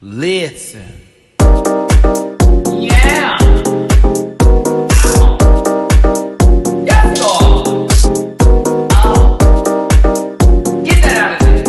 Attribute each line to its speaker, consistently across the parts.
Speaker 1: Listen. Yeah. Yes, dog. Get that out of there.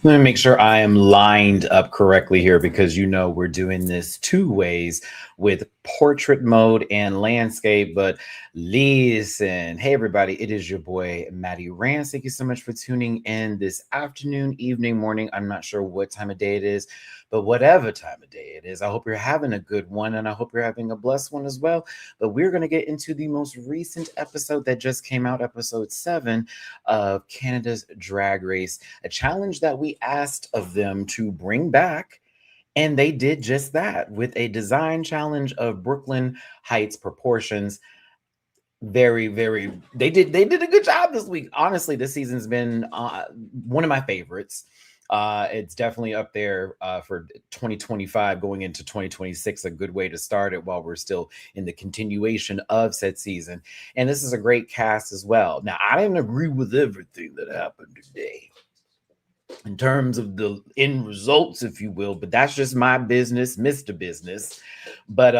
Speaker 2: Let me make sure I am lined up correctly here because we're doing this two ways with portrait mode and landscape. But listen, hey everybody, it is your boy Matty-Rants. Thank you so much for tuning in this afternoon, evening, morning. I'm not sure what time of day it is, but whatever time of day it is, I hope you're having a good one and I hope you're having a blessed one as well. But we're going to get into the most recent episode that just came out, Ep.7 of Canada's Drag Race, a challenge that we asked of them to bring back. And they did just that with a design challenge of Brooklyn Heights proportions. They did a good job this week. Honestly, this season's been one of my favorites. It's definitely up there for 2025 going into 2026, a good way to start it while we're still in the continuation of said season. And this is a great cast as well. Now, I didn't agree with everything that happened today in terms of the end results, if you will, but that's just my business, Mr. Business. But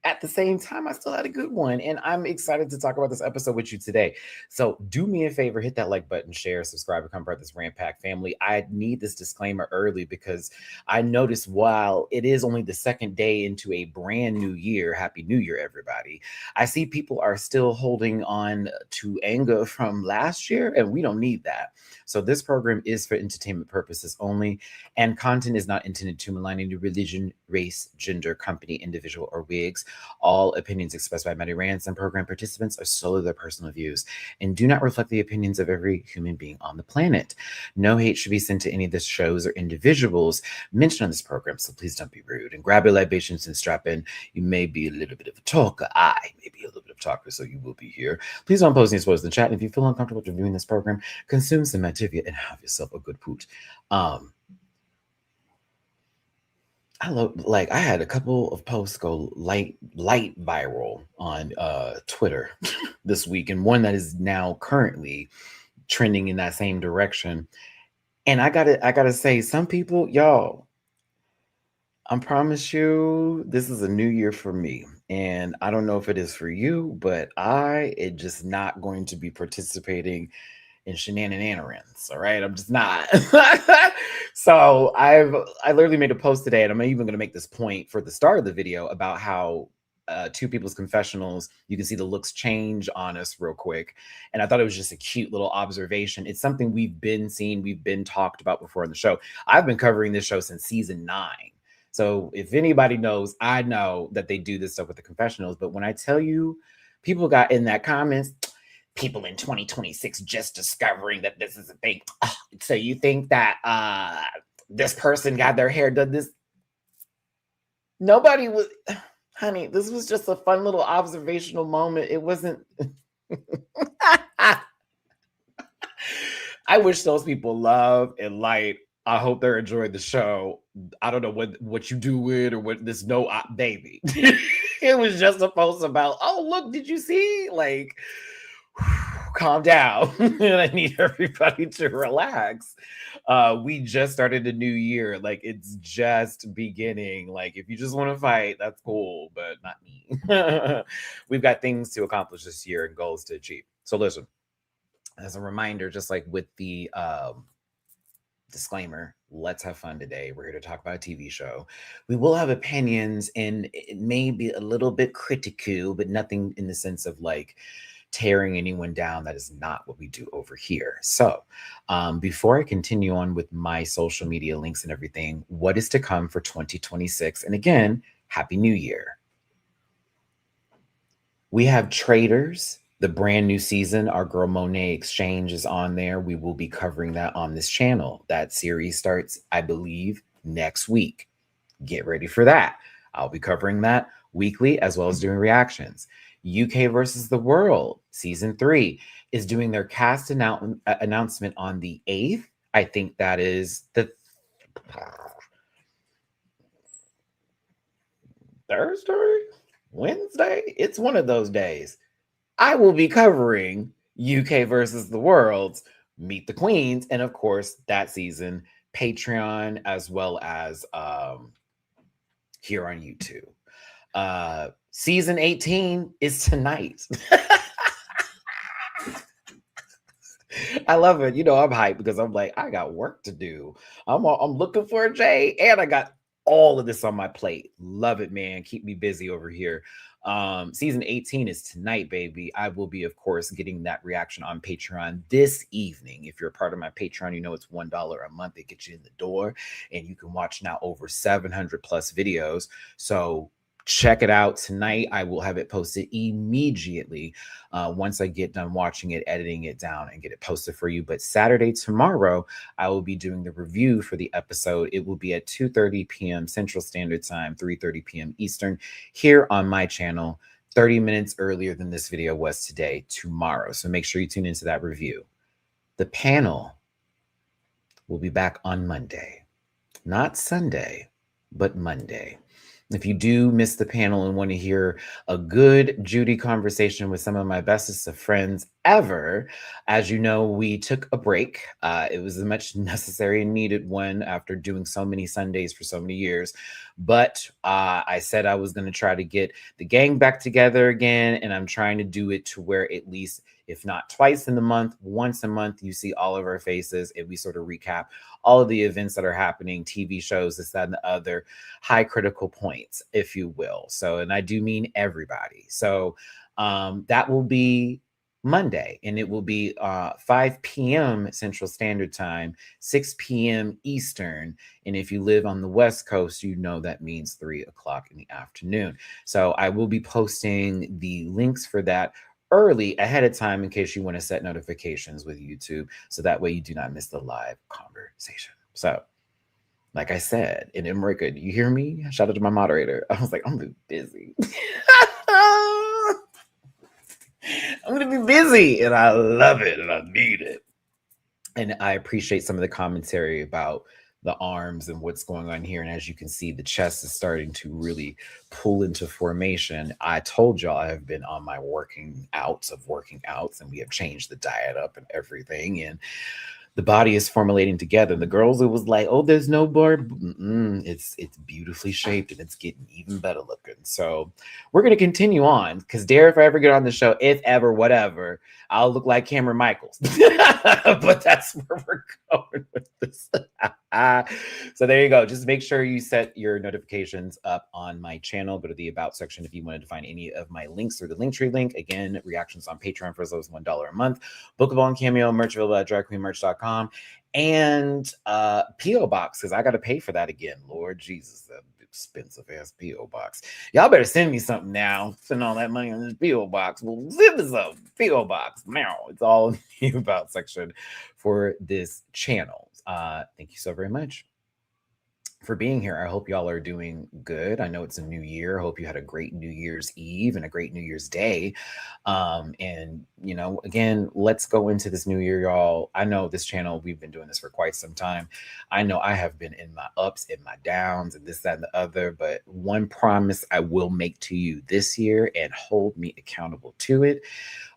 Speaker 2: at the same time, I still had a good one, and I'm excited to talk about this episode with you today. So do me a favor, hit that like button, share, subscribe, become part of this Rant Pack family. I need this disclaimer early because I noticed while it is only the second day into a brand new year, Happy New Year, everybody, I see people are still holding on to anger from last year, and we don't need that. So this program is for entertainment purposes only, and content is not intended to malign any religion, race, gender, company, individual, or wigs. All opinions expressed by Matty-Rants and program participants are solely their personal views and do not reflect the opinions of every human being on the planet. No hate should be sent to any of the shows or individuals mentioned on this program, so please don't be rude. And grab your libations and strap in. You may be a little bit of a talker. I may be a little bit of a talker, so you will be here. Please don't post any spoilers in the chat. And if you feel uncomfortable reviewing this program, consume some Activia and have yourself a good poot. I had a couple of posts go light viral on Twitter this week, and one that is now currently trending in that same direction. And I gotta say, some people, y'all, I promise you, this is a new year for me. And I don't know if it is for you, but I am just not going to be participating in shenanigans. All right, I'm just not. So I literally made a post today, and I'm even going to make this point for the start of the video about how two people's confessionals, you can see the looks change on us real quick. And I thought it was just a cute little observation. It's something we've been seeing, we've been talked about before on the show. I've been covering this show since season 9. So if anybody knows, I know that they do this stuff with the confessionals. But when I tell you, people got in that comments, people in 2026 just discovering that this is a thing. So you think that this person got their hair done this? Nobody was, honey, this was just a fun little observational moment. It wasn't. I wish those people love and light. I hope they're enjoying the show. I don't know what you do with or what this baby. It was just a post about, oh, look, did you see? Like, calm down. And I need everybody to relax. We just started a new year. Like, it's just beginning. Like, if you just want to fight, that's cool, but not me. We've got things to accomplish this year and goals to achieve. So listen, as a reminder, just like with the disclaimer, let's have fun today. We're here to talk about a TV show. We will have opinions, and it may be a little bit critical, but nothing in the sense of like tearing anyone down. That is not what we do over here. So before I continue on with my social media links and everything, what is to come for 2026? And again, Happy New Year. We have Traders, the brand new season. Our girl Monet Exchange is on there. We will be covering that on this channel. That series starts, I believe, next week. Get ready for that. I'll be covering that weekly as well as doing reactions. UK versus the World, season 3. is doing their cast announcement on the 8th. I think that is the Thursday, Wednesday. It's one of those days. I will be covering UK versus the Worlds, Meet the Queens, and of course, that season, Patreon, as well as here on YouTube. Season 18 is tonight. I love it. You know, I'm hyped because I'm like, I got work to do. I'm looking for a J, and I got all of this on my plate. Love it, man. Keep me busy over here. Season 18 is tonight, baby. I will be, of course, getting that reaction on Patreon this evening. If you're a part of my Patreon, you know it's $1 a month. It gets you in the door, and you can watch now over 700 plus videos. So check it out tonight. I will have it posted immediately once I get done watching it, editing it down, and get it posted for you. But Saturday, tomorrow, I will be doing the review for the episode. It will be at 2:30 p.m. Central Standard Time, 3:30 p.m. Eastern, here on my channel, 30 minutes earlier than this video was today, tomorrow. So make sure you tune into that review. The panel will be back on Monday, not Sunday, but Monday. If you do miss the panel and want to hear a good Judy conversation with some of my bestest of friends ever, as you know, we took a break. It was a much necessary and needed one after doing so many Sundays for so many years. But I said I was going to try to get the gang back together again, and I'm trying to do it to where at least, if not twice in the month, once a month, you see all of our faces and we sort of recap all of the events that are happening, TV shows, this, that, and the other, high critical points, if you will. So, and I do mean everybody. So that will be Monday, and it will be 5 p.m. Central Standard Time, 6 p.m. Eastern. And if you live on the West Coast, you know that means 3 o'clock in the afternoon. So I will be posting the links for that early ahead of time in case you want to set notifications with YouTube, so that way you do not miss the live conversation. So like I said, and Emrika, do you hear me? Shout out to my moderator. I was like, I'm gonna be busy. I'm gonna be busy, and I love it, and I need it. And I appreciate some of the commentary about the arms and what's going on here. And as you can see, the chest is starting to really pull into formation. I told y'all I have been on my working outs, and we have changed the diet up and everything. And the body is formulating together. The girls, it was like, oh, there's no barb. It's beautifully shaped, and it's getting even better looking. So we're going to continue on, because dare if I ever get on the show, if ever, whatever, I'll look like Cameron Michaels. But that's where we're going with this. So there you go. Just make sure you set your notifications up on my channel. Go to the About section if you wanted to find any of my links, or the Linktree link. Again, reactions on Patreon for as low as $1 a month. Bookable on Cameo, merch available at dragqueenmerch.com, and P.O. Box, because I got to pay for that again. Lord Jesus, that expensive ass P.O. Box. Y'all better send me something now. Spend all that money on this P.O. Box. Well, send us a P.O. Box. Now it's all in the About section for this channel. Thank you so very much for being here. I hope y'all are doing good. I know it's a new year. I hope you had a great New Year's Eve and a great New Year's Day. And, you know, again, let's go into this new year, y'all. I know this channel, we've been doing this for quite some time. I know I have been in my ups and my downs and this, that, and the other. But one promise I will make to you this year, and hold me accountable to it,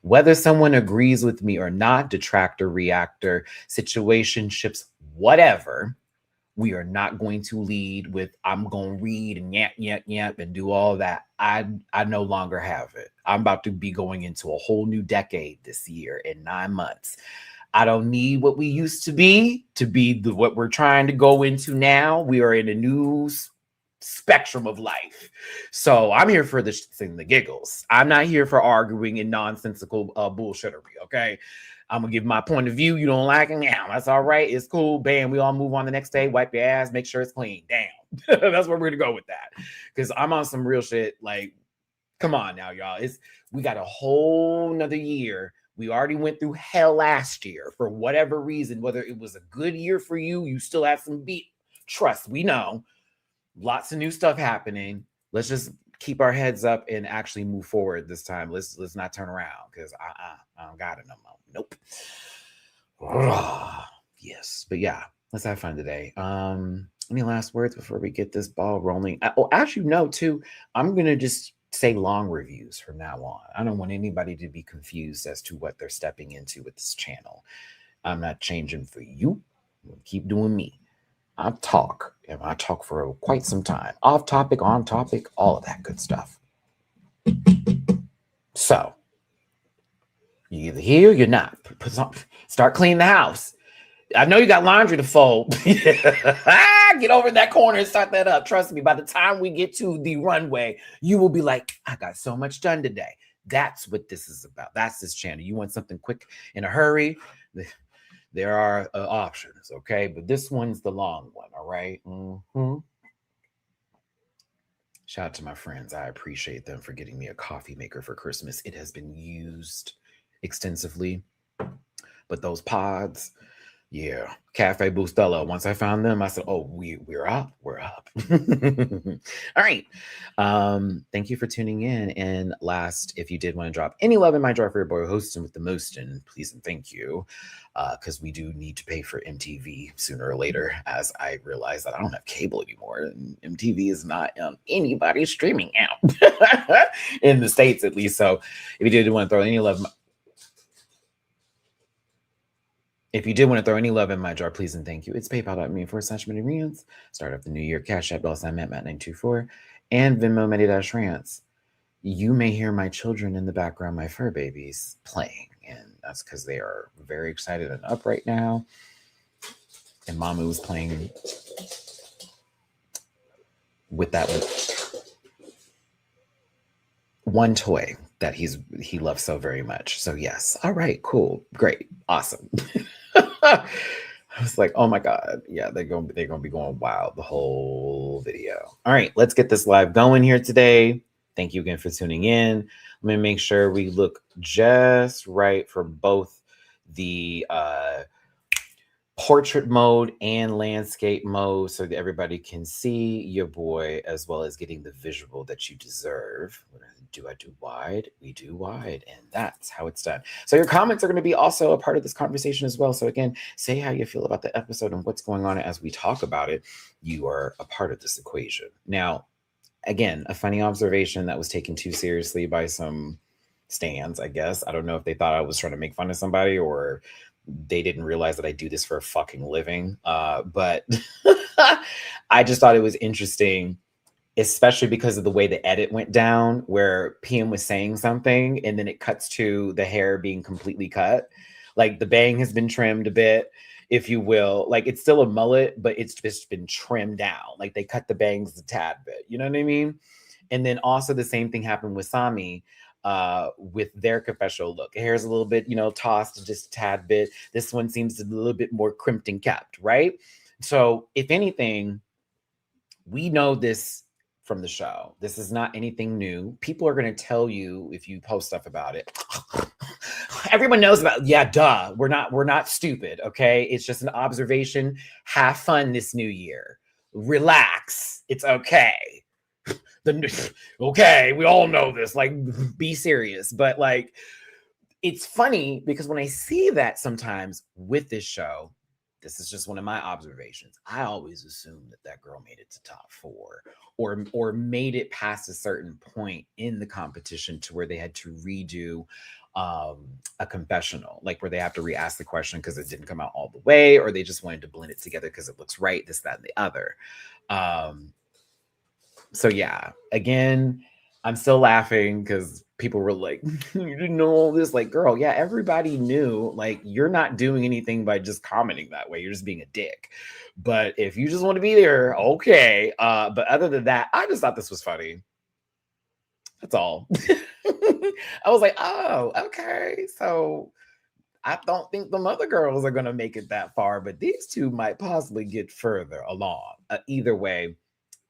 Speaker 2: whether someone agrees with me or not, detractor, reactor, situationships, whatever, we are not going to lead with, I'm going to read and yap, and do all that. I no longer have it. I'm about to be going into a whole new decade this year in 9 months. I don't need what we used to be what we're trying to go into now. We are in a new spectrum of life. So I'm here for the shits and the giggles. I'm not here for arguing and nonsensical bullshittery, okay? I'm gonna give my point of view. You don't like it now. That's all right. It's cool. Bam. We all move on the next day. Wipe your ass. Make sure it's clean. Damn. That's where we're gonna go with that. Because I'm on some real shit. Like, come on now, y'all. We got a whole nother year. We already went through hell last year for whatever reason. Whether it was a good year for you, you still have some beat. Trust, we know. Lots of new stuff happening. Let's just keep our heads up and actually move forward this time. Let's not turn around, because I don't got it no more. Nope. Yes, but yeah, let's have fun today. Any last words before we get this ball rolling? Oh, actually, no. Too, I'm gonna just say long reviews from now on. I don't want anybody to be confused as to what they're stepping into with this channel. I'm not changing for you. I'm gonna keep doing me. I talk, and I talk for quite some time. Off topic, on topic, all of that good stuff. So you either here or you're not. Start cleaning the house. I know you got laundry to fold. Get over in that corner and start that up. Trust me, by the time we get to the runway, you will be like, I got so much done today. That's what this is about. That's this channel. You want something quick in a hurry? There are options, okay? But this one's the long one, all right? Mm-hmm. Shout out to my friends. I appreciate them for getting me a coffee maker for Christmas. It has been used extensively. But those pods, yeah, Cafe Bustelo. Once I found them, I said, "Oh, we're up. We're up." All right. Thank you for tuning in. And last, if you did want to drop any love in my jar for your boy hosting with the most, and please and thank you, because we do need to pay for MTV sooner or later. As I realize that I don't have cable anymore, and MTV is not anybody's streaming out in the States, at least. So, if you did want to throw any love. If you did want to throw any love in my jar, please and thank you. It's PayPal.me/Matty-Rants. Start of the new year. Cash App $Matt924 and Venmo Matty-Rants. You may hear my children in the background, my fur babies, playing. And that's because they are very excited and up right now. And Mamu was playing with that one toy that he loves so very much. So yes. All right, cool, great, awesome. I was like, oh my God. Yeah, they're gonna be going wild the whole video. All right, let's get this live going here today. Thank you again for tuning in. Let me make sure we look just right for both the portrait mode and landscape mode so that everybody can see your boy as well as getting the visual that you deserve. Do I do wide? We do wide, and that's how it's done. So your comments are going to be also a part of this conversation as well. So again, say how you feel about the episode and what's going on as we talk about it. You are a part of this equation. Now, again, a funny observation that was taken too seriously by some stands, I guess. I don't know if they thought I was trying to make fun of somebody or they didn't realize that I do this for a fucking living. But I just thought it was interesting, especially because of the way the edit went down, where PM was saying something and then it cuts to the hair being completely cut. Like the bang has been trimmed a bit, if you will. Like it's still a mullet, but it's just been trimmed down. Like they cut the bangs a tad bit. You know what I mean? And then also the same thing happened with Sami with their confessional look. Hair's a little bit, tossed just a tad bit. This one seems a little bit more crimped and kept, right? So if anything, we know this from the show. This is not anything new. People are going to tell you if you post stuff about it. Everyone knows about it. Yeah, duh. We're not stupid, okay? It's just an observation. Have fun this new year. Relax. It's okay. Okay, we all know this. Like, be serious. But like, it's funny because when I see that sometimes with this show, this is just one of my observations. I always assumed that girl made it to top 4 or made it past a certain point in the competition to where they had to redo a confessional, like where they have to re-ask the question because it didn't come out all the way, or they just wanted to blend it together because it looks right, this, that, and the other. So yeah, again, I'm still laughing because people were like, you didn't know all this. Like, girl, yeah, everybody knew. Like, you're not doing anything by just commenting that way. You're just being a dick. But if you just want to be there, okay. But other than that, I just thought this was funny. That's all. I was like, oh, okay. So I don't think the other girls are going to make it that far, but these two might possibly get further along. Either way,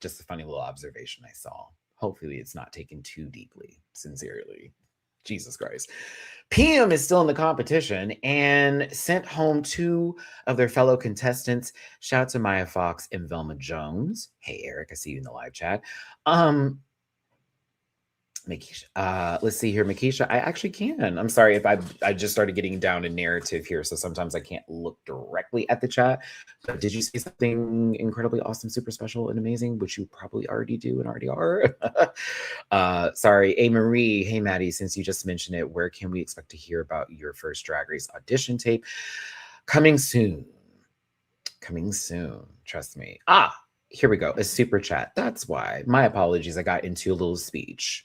Speaker 2: just a funny little observation I saw. Hopefully it's not taken too deeply, sincerely. Jesus Christ. PM is still in the competition and sent home 2 of their fellow contestants. Shout out to Maya Fox and Velma Jones. Hey, Eric, I see you in the live chat. Let's see here, Makisha. I actually can. I'm sorry if I just started getting down a narrative here, so sometimes I can't look directly at the chat. But did you say something incredibly awesome, super special, and amazing, which you probably already do and already are? Sorry, A Marie. Hey Maddie, since you just mentioned it, where can we expect to hear about your first Drag Race audition tape? Coming soon. Coming soon. Trust me. Here we go. A super chat. That's why. My apologies. I got into a little speech.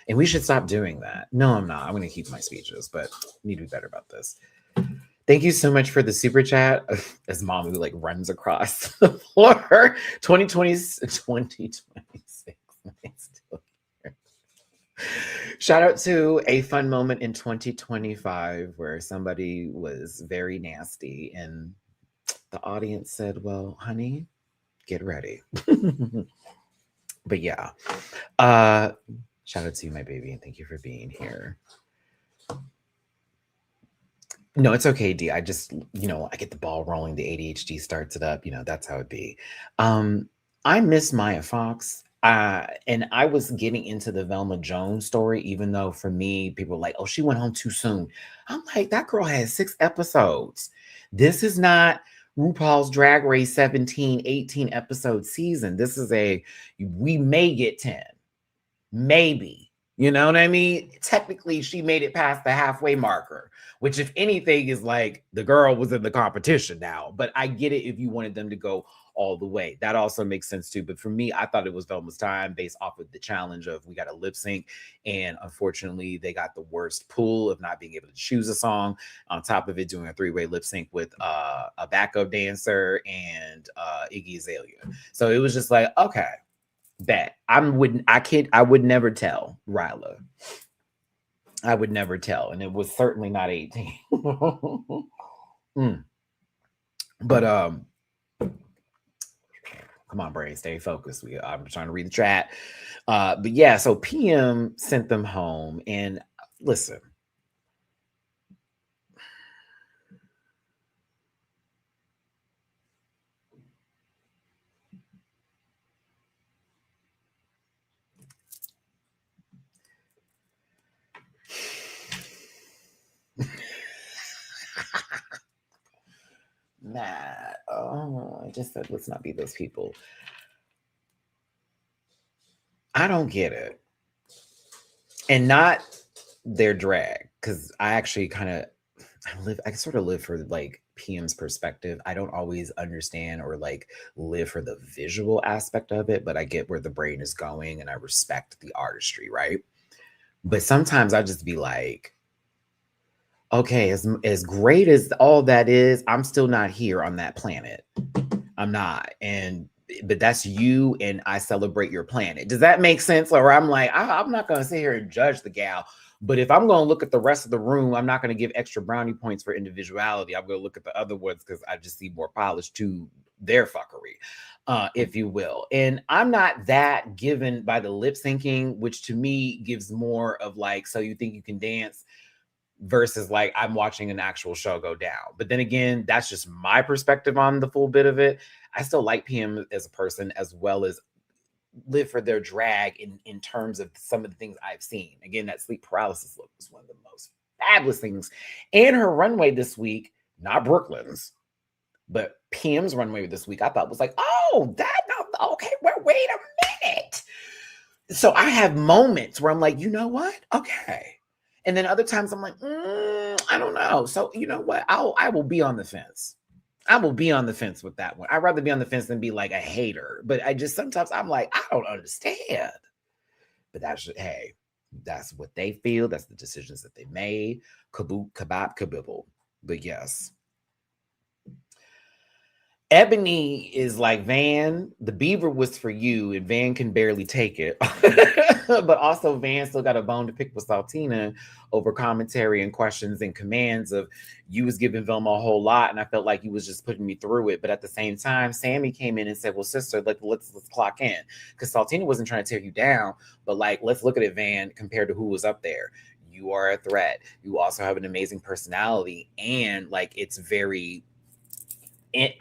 Speaker 2: And we should stop doing that. No, I'm not. I'm going to keep my speeches, but I need to be better about this. Thank you so much for the super chat. As mom who like runs across the floor. 2026. Shout out to a fun moment in 2025 where somebody was very nasty and the audience said, well, honey, get ready. But yeah. Shout out to you, my baby, and thank you for being here. No, it's okay, D. I just, I get the ball rolling, the ADHD starts it up, that's how it be. I miss Maya Fox. And I was getting into the Velma Jones story, even though for me, people were like, oh, she went home too soon. I'm like, that girl has 6 episodes. This is not RuPaul's Drag Race 17, 18 episode season. This is we may get 10. Maybe. You know what I mean? Technically, she made it past the halfway marker, which, if anything, is like the girl was in the competition now. But I get it if you wanted them to go all the way. That also makes sense too. But for me, I thought it was Velma's time based off of the challenge of we got a lip sync. And unfortunately, they got the worst pull of not being able to choose a song. On top of it, doing a 3-way lip sync with a backup dancer and Iggy Azalea. So it was just like, okay. Bet I would never tell Ryla. I would never tell, and it was certainly not 18. But come on, brain, stay focused. I'm trying to read the chat. But yeah, so PM sent them home, and listen. Matt, I just said let's not be those people. I don't get it. And not their drag, because I actually I sort of live for like PM's perspective. I don't always understand or like live for the visual aspect of it, but I get where the brain is going and I respect the artistry, right? But sometimes I just be like, okay, as great as all that is, I'm still not here on that planet. I'm not. But that's you, and I celebrate your planet. Does that make sense? Or I'm like, I'm not going to sit here and judge the gal. But if I'm going to look at the rest of the room, I'm not going to give extra brownie points for individuality. I'm going to look at the other ones because I just see more polish to their fuckery, if you will. And I'm not that given by the lip syncing, which to me gives more of like, so you think you can dance versus like I'm watching an actual show go down. But then again, that's just my perspective on the full bit of it. I still like PM as a person, as well as live for their drag in terms of some of the things I've seen. Again, that sleep paralysis look was one of the most fabulous things. And her runway this week, not Brooklyn's, but PM's runway this week, I thought was like, oh, okay, well, wait a minute. So I have moments where I'm like, you know what? Okay. And then other times I'm like, I don't know. So you know what? I will be on the fence. I will be on the fence with that one. I'd rather be on the fence than be like a hater. But sometimes I'm like, I don't understand. But hey, that's what they feel. That's the decisions that they made. Kaboot, kabab, kabibble. But yes. Ebony is like, Van, the beaver was for you, and Van can barely take it. But also, Van still got a bone to pick with Saltina over commentary and questions and commands of you was giving Velma a whole lot, and I felt like you was just putting me through it. But at the same time, Sammy came in and said, well, sister, let's clock in. Because Saltina wasn't trying to tear you down, but like, let's look at it, Van, compared to who was up there. You are a threat. You also have an amazing personality, and like, it's very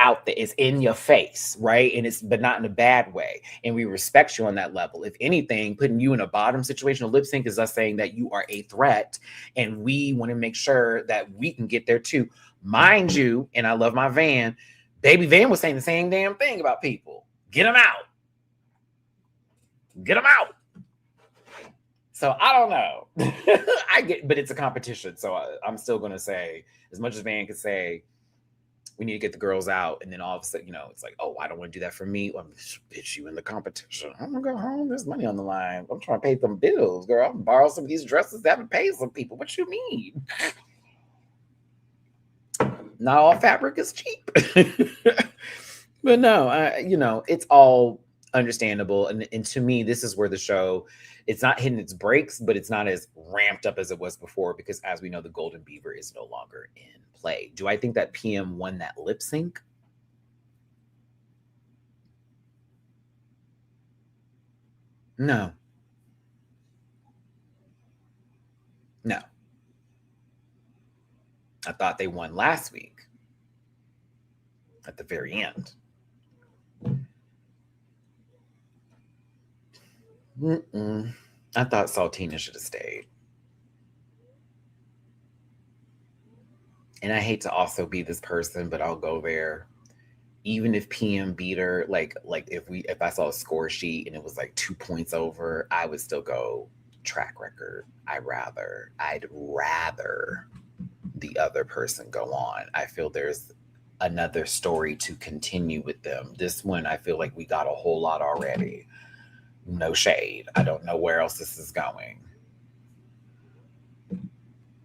Speaker 2: out there. It's in your face, right? And it's but not in a bad way. And we respect you on that level. If anything, putting you in a bottom situation of lip sync is us saying that you are a threat, and we want to make sure that we can get there too. Mind you, and I love my Van. Baby Van was saying the same damn thing about people. Get them out. Get them out. So I don't know. I get, but it's a competition. So I'm still going to say, as much as Van could say, we need to get the girls out. And then all of a sudden, it's like, oh, I don't want to do that for me. Well, bitch, you in the competition. I'm going to go home. There's money on the line. I'm trying to pay some bills, girl. I'm going to borrow some of these dresses that haven't paid some people. What you mean? Not all fabric is cheap. But no, it's all understandable. And to me, this is where the show, it's not hitting its breaks, but it's not as ramped up as it was before, because as we know, the Golden Beaver is no longer in play. Do I think that PM won that lip sync? No. No. I thought they won last week at the very end. I thought Saltina should have stayed. And I hate to also be this person, but I'll go there. Even if PM beat her, like if I saw a score sheet and it was like 2 points over, I would still go track record. I'd rather the other person go on. I feel there's another story to continue with them. This one, I feel like we got a whole lot already. No shade. I don't know where else this is going.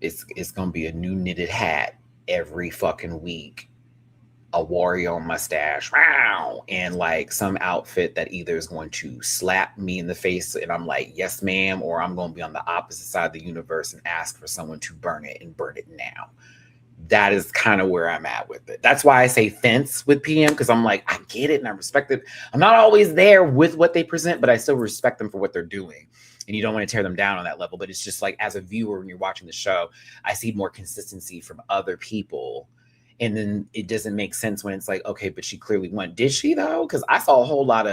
Speaker 2: It's gonna be a new knitted hat every fucking week, a Wario mustache, wow, and like some outfit that either is going to slap me in the face and I'm like, yes, ma'am, or I'm going to be on the opposite side of the universe and ask for someone to burn it and burn it now. That is kind of where I'm at with it. That's why I say fence with PM, because I'm like, I get it and I respect it. I'm not always there with what they present, but I still respect them for what they're doing. And you don't want to tear them down on that level. But it's just like, as a viewer, when you're watching the show, I see more consistency from other people. And then it doesn't make sense when it's like, okay, but she clearly won. Did she though? Because I saw a whole lot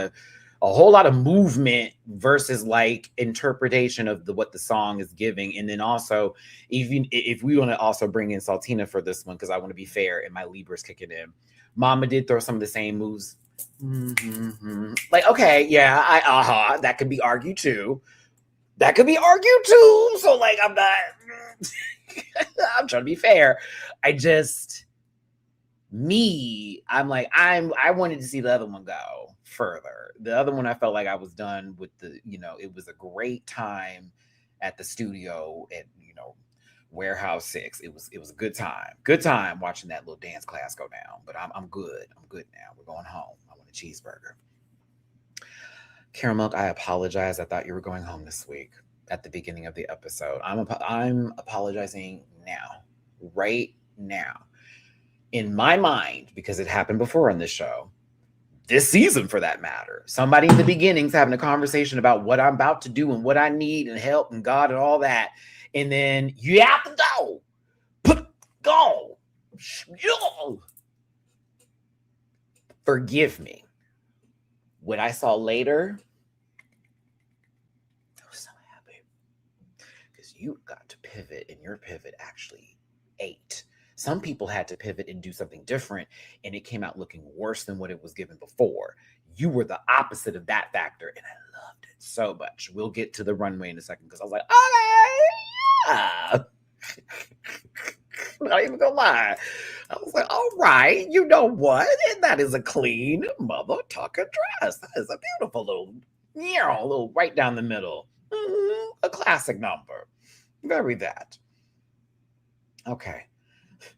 Speaker 2: of movement versus like interpretation of what the song is giving. And then also, even if we want to also bring in Saltina for this one, because I want to be fair and my Libra's kicking in. Mama did throw some of the same moves. Mm-hmm. Like, okay, yeah, that could be argued too. That could be argued too. So like, I'm not, I'm trying to be fair. I'm like, I wanted to see the other one go further. The other one, I felt like I was done with it was a great time at the studio at, Warehouse 6. It was a good time watching that little dance class go down, but I'm good now. We're going home. I want a cheeseburger. Caramel, I apologize. I thought you were going home this week at the beginning of the episode. I'm apologizing now, right now. In my mind, because it happened before on this show, this season for that matter, somebody in the beginning's having a conversation about what I'm about to do and what I need and help and God and all that. And then you have to go. Go. Forgive me. What I saw later, I was so happy. Because you got to pivot, and your pivot actually ate. Some people had to pivot and do something different, and it came out looking worse than what it was given before. You were the opposite of that factor, and I loved it so much. We'll get to the runway in a second, because I was like, okay, I'm not even gonna lie. I was like, all right, you know what? And that is a clean mother tucker dress. That is a beautiful little right down the middle. A classic number. Very that. Okay.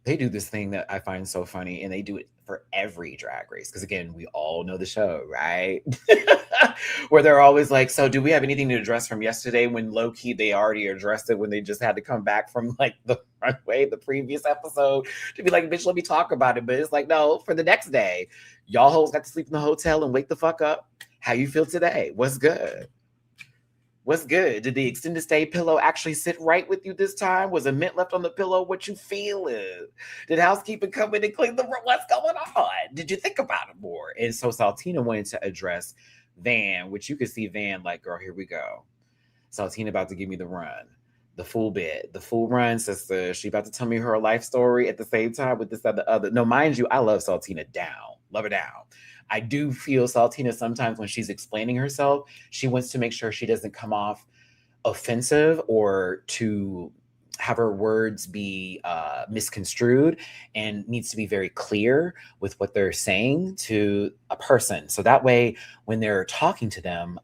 Speaker 2: They do this thing that I find so funny, and they do it for every drag race. Because again, we all know the show, right? Where they're always like, so do we have anything to address from yesterday? When low-key, they already addressed it when they just had to come back from like the runway, the previous episode, to be like, bitch, let me talk about it. But it's like, no, for the next day, y'all hoes got to sleep in the hotel and wake the fuck up. How you feel today? What's good? What's good? Did the extended stay pillow actually sit right with you this time? Was a mint left on the pillow? What you feeling? Did housekeeping come in and clean the room? What's going on? Did you think about it more? And so Saltina wanted to address Van, which you could see Van like, girl, here we go. Saltina about to give me the run. The full bit, the full run, sister. She about to tell me her life story at the same time with this, that, the other. No, mind you, I love Saltina down. Love her down. I do feel Saltina sometimes when she's explaining herself, she wants to make sure she doesn't come off offensive or to have her words be misconstrued, and needs to be very clear with what they're saying to a person. So that way, when they're talking to them,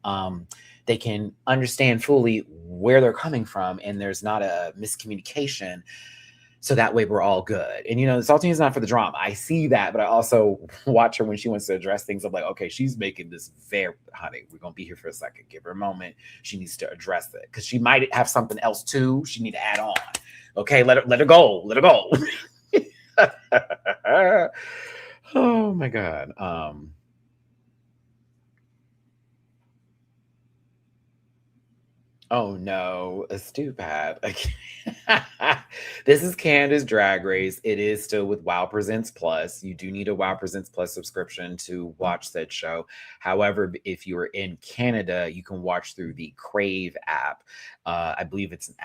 Speaker 2: they can understand fully where they're coming from and there's not a miscommunication. So that way we're all good. And Saltina's not for the drama. I see that, but I also watch her when she wants to address things. I'm like, okay, she's making this very, honey, we're going to be here for a second. Give her a moment. She needs to address it because she might have something else too. She need to add on. Okay, let her go. Let her go. Oh my God. Oh no, a stupid. This is Canada's Drag Race. It is still with Wow Presents Plus. You do need a Wow Presents Plus subscription to watch that show. However, if you're in Canada, you can watch through the Crave app. I believe it's an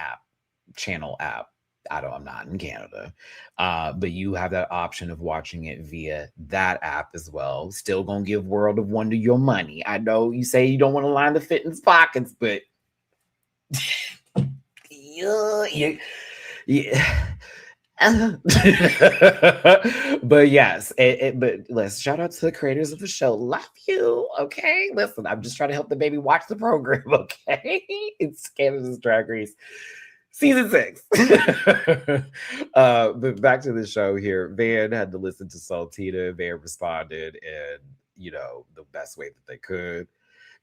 Speaker 2: channel app. I'm not in Canada, but you have that option of watching it via that app as well. Still gonna give World of Wonder your money. I know you say you don't want to line the fitness pockets, but yeah. But yes, but let's shout out to the creators of the show. Love you. Okay, listen, I'm just trying to help the baby watch the program. Okay, it's Canada's Drag Race season 6. But back to the show here. Van had to listen to Saltina. Van responded in the best way that they could.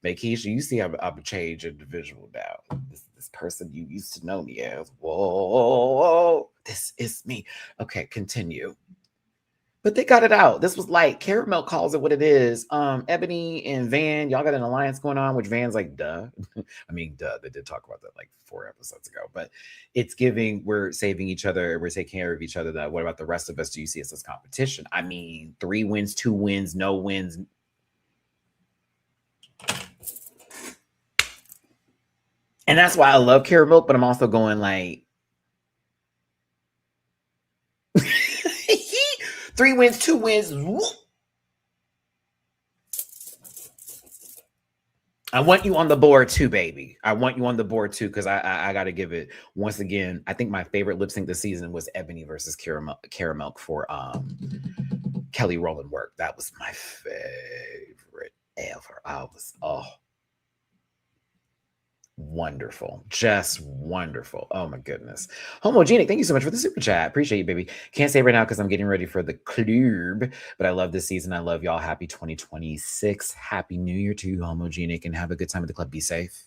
Speaker 2: Keisha, you see I'm a changed individual now. This person you used to know me as. Whoa, this is me. Okay, continue. But they got it out. This was like Carrot Milk calls it what it is. Ebony and Van, y'all got an alliance going on, which Van's like, duh. I mean, duh. They did talk about that like 4 episodes ago. But it's giving, we're saving each other, we're taking care of each other. That what about the rest of us? Do you see us as competition? I mean, 3 wins, 2 wins, no wins. And that's why I love Carrot Milk, but I'm also going like 3 wins, 2 wins. Whoop. I want you on the board too, baby. I want you on the board too, because I got to give it once again. I think my favorite lip sync this season was Ebony versus Caramel for Kelly Rowland work. That was my favorite ever. I was wonderful, just wonderful. Oh my goodness. Homogenic, thank you so much for the super chat. Appreciate you, baby. Can't say right now because I'm getting ready for the club, but I love this season. I love y'all. Happy 2026. Happy New Year to you, Homogenic, and have a good time at the club. Be safe.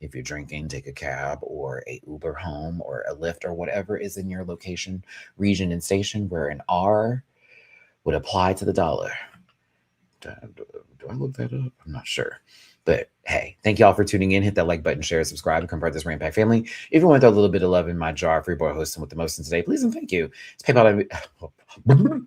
Speaker 2: If you're drinking, take a cab or a Uber home or a Lyft or whatever is in your location, region, and station where an R would apply to the dollar. Do I look that up? I'm not sure. But hey, thank y'all for tuning in. Hit that like button, share, subscribe, and come part of this Rant Pack family. If you want to throw a little bit of love in my jar for your boy hosting with the most today, please and thank you. It's PayPal.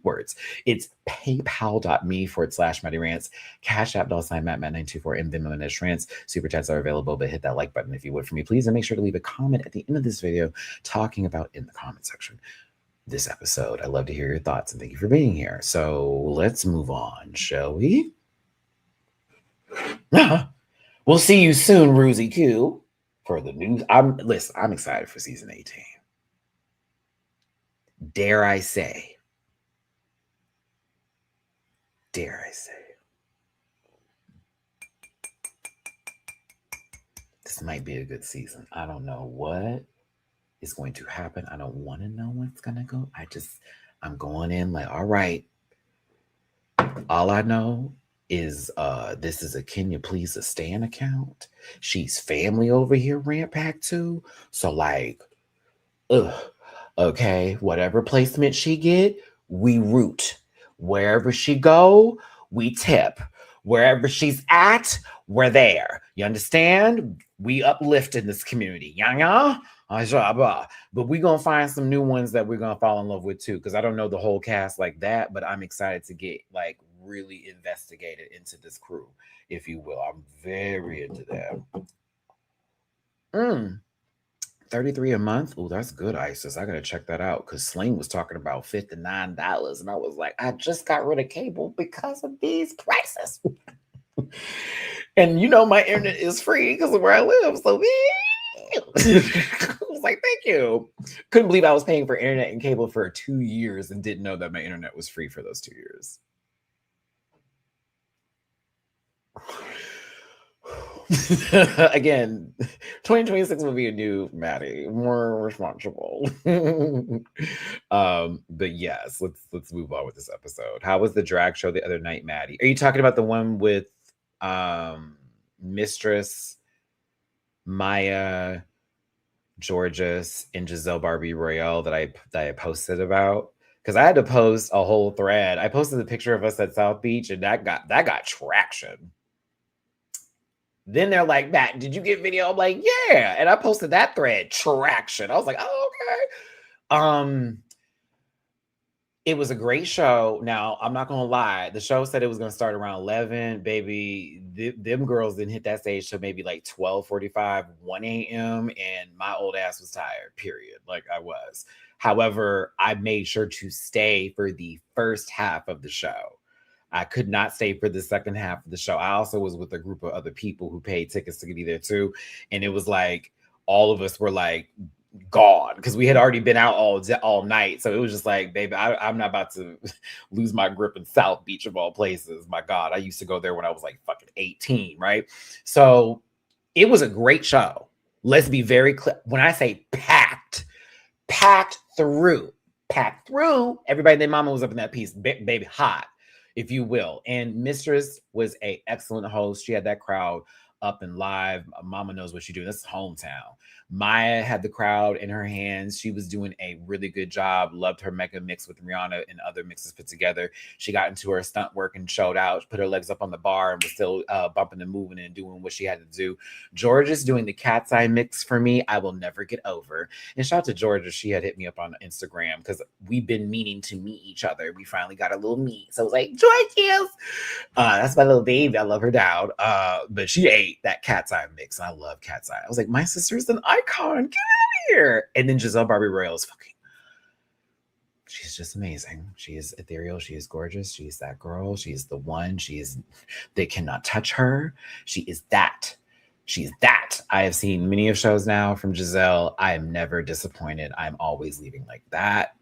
Speaker 2: Words. It's paypal.me/Matty-Rants. Cash App $Matt924 and Venmo and Rants. Super chats are available, but hit that like button if you would for me, please. And make sure to leave a comment at the end of this video talking about in the comment section this episode. I'd love to hear your thoughts and thank you for being here. So let's move on, shall we? We'll see you soon, Ruzy Q, for the news. I'm excited for season 18. Dare I say. This might be a good season. I don't know what is going to happen. I don't want to know what's going to go. I'm going in like, all right. All I know is this is a Can You Please a Stan account. She's family over here, Rant Pack 2. So like, okay, whatever placement she get, we root. Wherever she go, we tip. Wherever she's at, we're there. You understand? We uplift in this community. Yeah. But we're gonna find some new ones that we're gonna fall in love with too. Because I don't know the whole cast like that, but I'm excited to get like really investigated into this crew, if you will. I'm very into that. Mm. 33 a month. Oh, that's good, Isis. I gotta check that out because Sling was talking about $59, and I was like, I just got rid of cable because of these prices. And you know my internet is free because of where I live. So I was like, thank you. Couldn't believe I was paying for internet and cable for 2 years and didn't know that my internet was free for those 2 years. Again, 2026 will be a new Maddie, more responsible. But yes, let's move on with this episode. How was the drag show the other night, Maddie? Are you talking about the one with Mistress, Maya, Georges, and Giselle Barbie Royale that I posted about? Because I had to post a whole thread. I posted a picture of us at South Beach, and that got traction. Then they're like, Matt, did you get video? I'm like, yeah. And I posted that thread, traction. I was like, oh, okay. It was a great show. Now, I'm not gonna lie. The show said it was gonna start around 11. Baby, them girls didn't hit that stage till maybe like 12:45, 1 a.m. And my old ass was tired, period. Like I was. However, I made sure to stay for the first half of the show. I could not stay for the second half of the show. I also was with a group of other people who paid tickets to be there too. And it was like all of us were like gone because we had already been out all night. So it was just like, baby, I'm not about to lose my grip in South Beach of all places. My God, I used to go there when I was like fucking 18, right? So it was a great show. Let's be very clear. When I say packed through, everybody and their mama was up in that piece, baby, hot, if you will. And Mistress was a excellent host. She had that crowd up and live. Mama knows what she do. This is hometown. Maya had the crowd in her hands. She was doing a really good job. Loved her mega mix with Rihanna and other mixes put together. She got into her stunt work and showed out, put her legs up on the bar and was still bumping and moving and doing what she had to do. George is doing the cat's eye mix for me. I will never get over. And shout out to Georgia. She had hit me up on Instagram because we've been meaning to meet each other. We finally got a little meet. So I was like, George, that's my little baby. I love her down. But she ate that cat's eye mix. And I love cat's eye. I was like, my sister's an icon. Get out of here. And then Giselle Barbie Royale is fucking. She's just amazing. She is ethereal. She is gorgeous. She is that girl. She is the one. They cannot touch her. She is that. She's that. I have seen many of shows now from Giselle. I am never disappointed. I'm always leaving like that.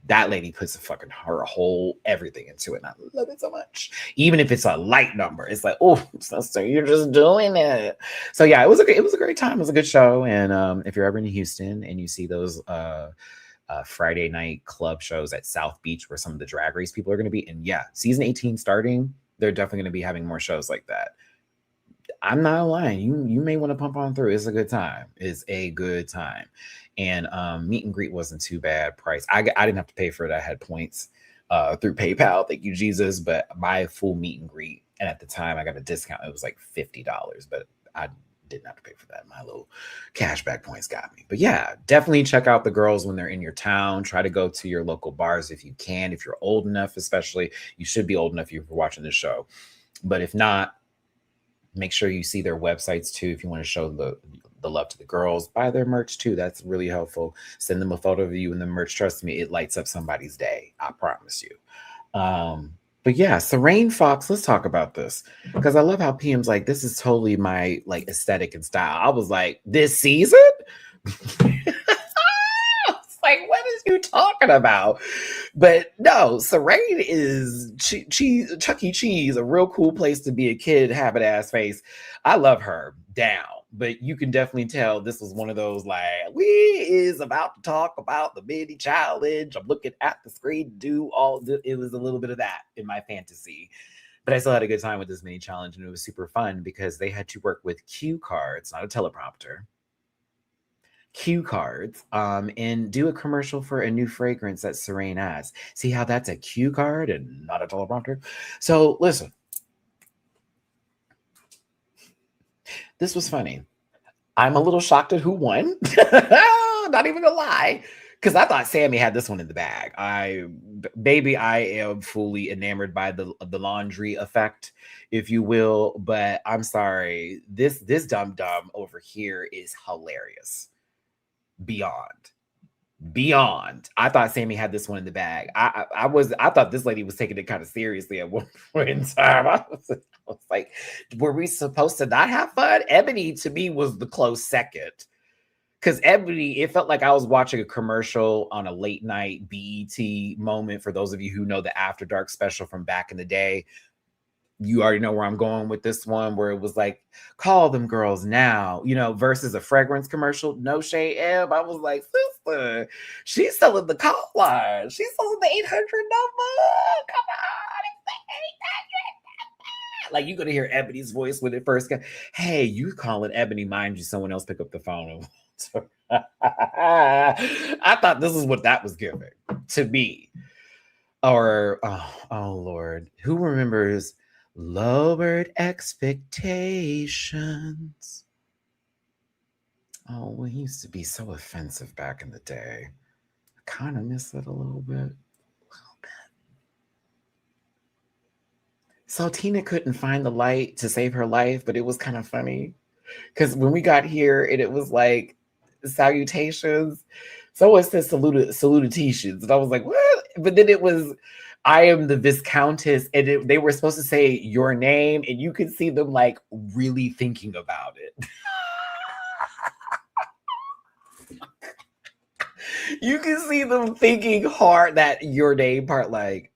Speaker 2: That lady puts her whole everything into it. And I love it so much. Even if it's a light number, it's like, oh, sister, you're just doing it. So yeah, it was a great time. It was a good show. And if you're ever in Houston and you see those Friday night club shows at South Beach where some of the Drag Race people are going to be, and yeah, season 18 starting, they're definitely going to be having more shows like that. I'm not lying. You may want to pump on through. It's a good time. It's a good time. And meet and greet wasn't too bad price. I didn't have to pay for it. I had points through PayPal. Thank you, Jesus. But my full meet and greet, and at the time I got a discount. It was like $50, but I didn't have to pay for that. My little cashback points got me. But yeah, definitely check out the girls when they're in your town. Try to go to your local bars if you can. If you're old enough, especially, you should be old enough if you're watching this show. But if not, make sure you see their websites too. If you want to show the love to the girls, buy their merch too. That's really helpful. Send them a photo of you in the merch. Trust me, it lights up somebody's day. I promise you. But yeah, Serene Fox, let's talk about this. Because I love how PM's like, this is totally my like aesthetic and style. I was like, this season? Like, what is you talking about? But no, Serene is Chuck E. Cheese, a real cool place to be a kid, habit ass face. I love her down, but you can definitely tell this was one of those like, we is about to talk about the mini challenge. I'm looking at the screen to do it was a little bit of that in my fantasy. But I still had a good time with this mini challenge, and it was super fun because they had to work with cue cards, not a teleprompter. Cue cards and do a commercial for a new fragrance that Serene has. See how that's a cue card and not a teleprompter? So listen, This was funny. I'm a little shocked at who won. Not even gonna lie. Because I thought Sammy had this one in the bag. Baby, I am fully enamored by the laundry effect, if you will. But I'm sorry, this dum dum over here is hilarious. Beyond. I thought Sammy had this one in the bag. I thought this lady was taking it kind of seriously at one point in time. I was like, were we supposed to not have fun? Ebony to me was the close second. Because Ebony, it felt like I was watching a commercial on a late night BET moment. For those of you who know the After Dark special from back in the day, you already know where I'm going with this one, where it was like, call them girls now, versus a fragrance commercial. No shade, Eb. I was like, sister, she's selling the call line. She's selling the 800 number. Come on. Like, you're going to hear Ebony's voice when it first got, hey, you calling Ebony, mind you, someone else pick up the phone. I thought this is what that was giving to me. Or, oh Lord, who remembers Lowered Expectations? Oh, it used to be so offensive back in the day. I kind of miss it a little bit. So Tina couldn't find the light to save her life, but it was kind of funny. Because when we got here and it was like salutations, someone said salutations. And I was like, what? But then it was, I am the Viscountess. And they were supposed to say your name. And you could see them like really thinking about it. You can see them thinking hard that your name part, like,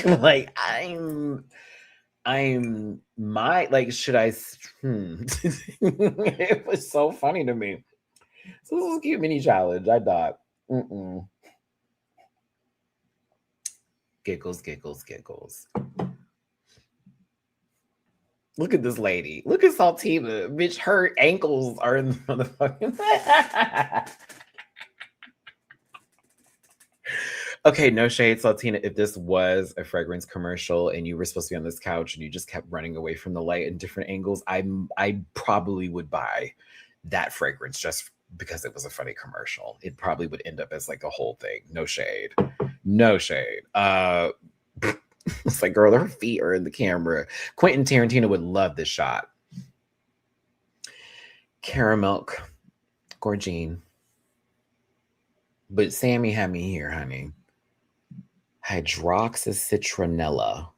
Speaker 2: like I'm my, like, should I it was so funny to me. So this was a cute mini challenge. I thought giggles. Look at this lady. Look at Saltina. Bitch, her ankles are in the motherfucking okay, no shade, Saltina. If this was a fragrance commercial and you were supposed to be on this couch and you just kept running away from the light in different angles, I probably would buy that fragrance just because it was a funny commercial. It probably would end up as like a whole thing. No shade. It's like, girl, her feet are in the camera. Quentin Tarantino would love this shot. Caramel, Gorgine. But Sammy had me here, honey. Hydroxycitronella.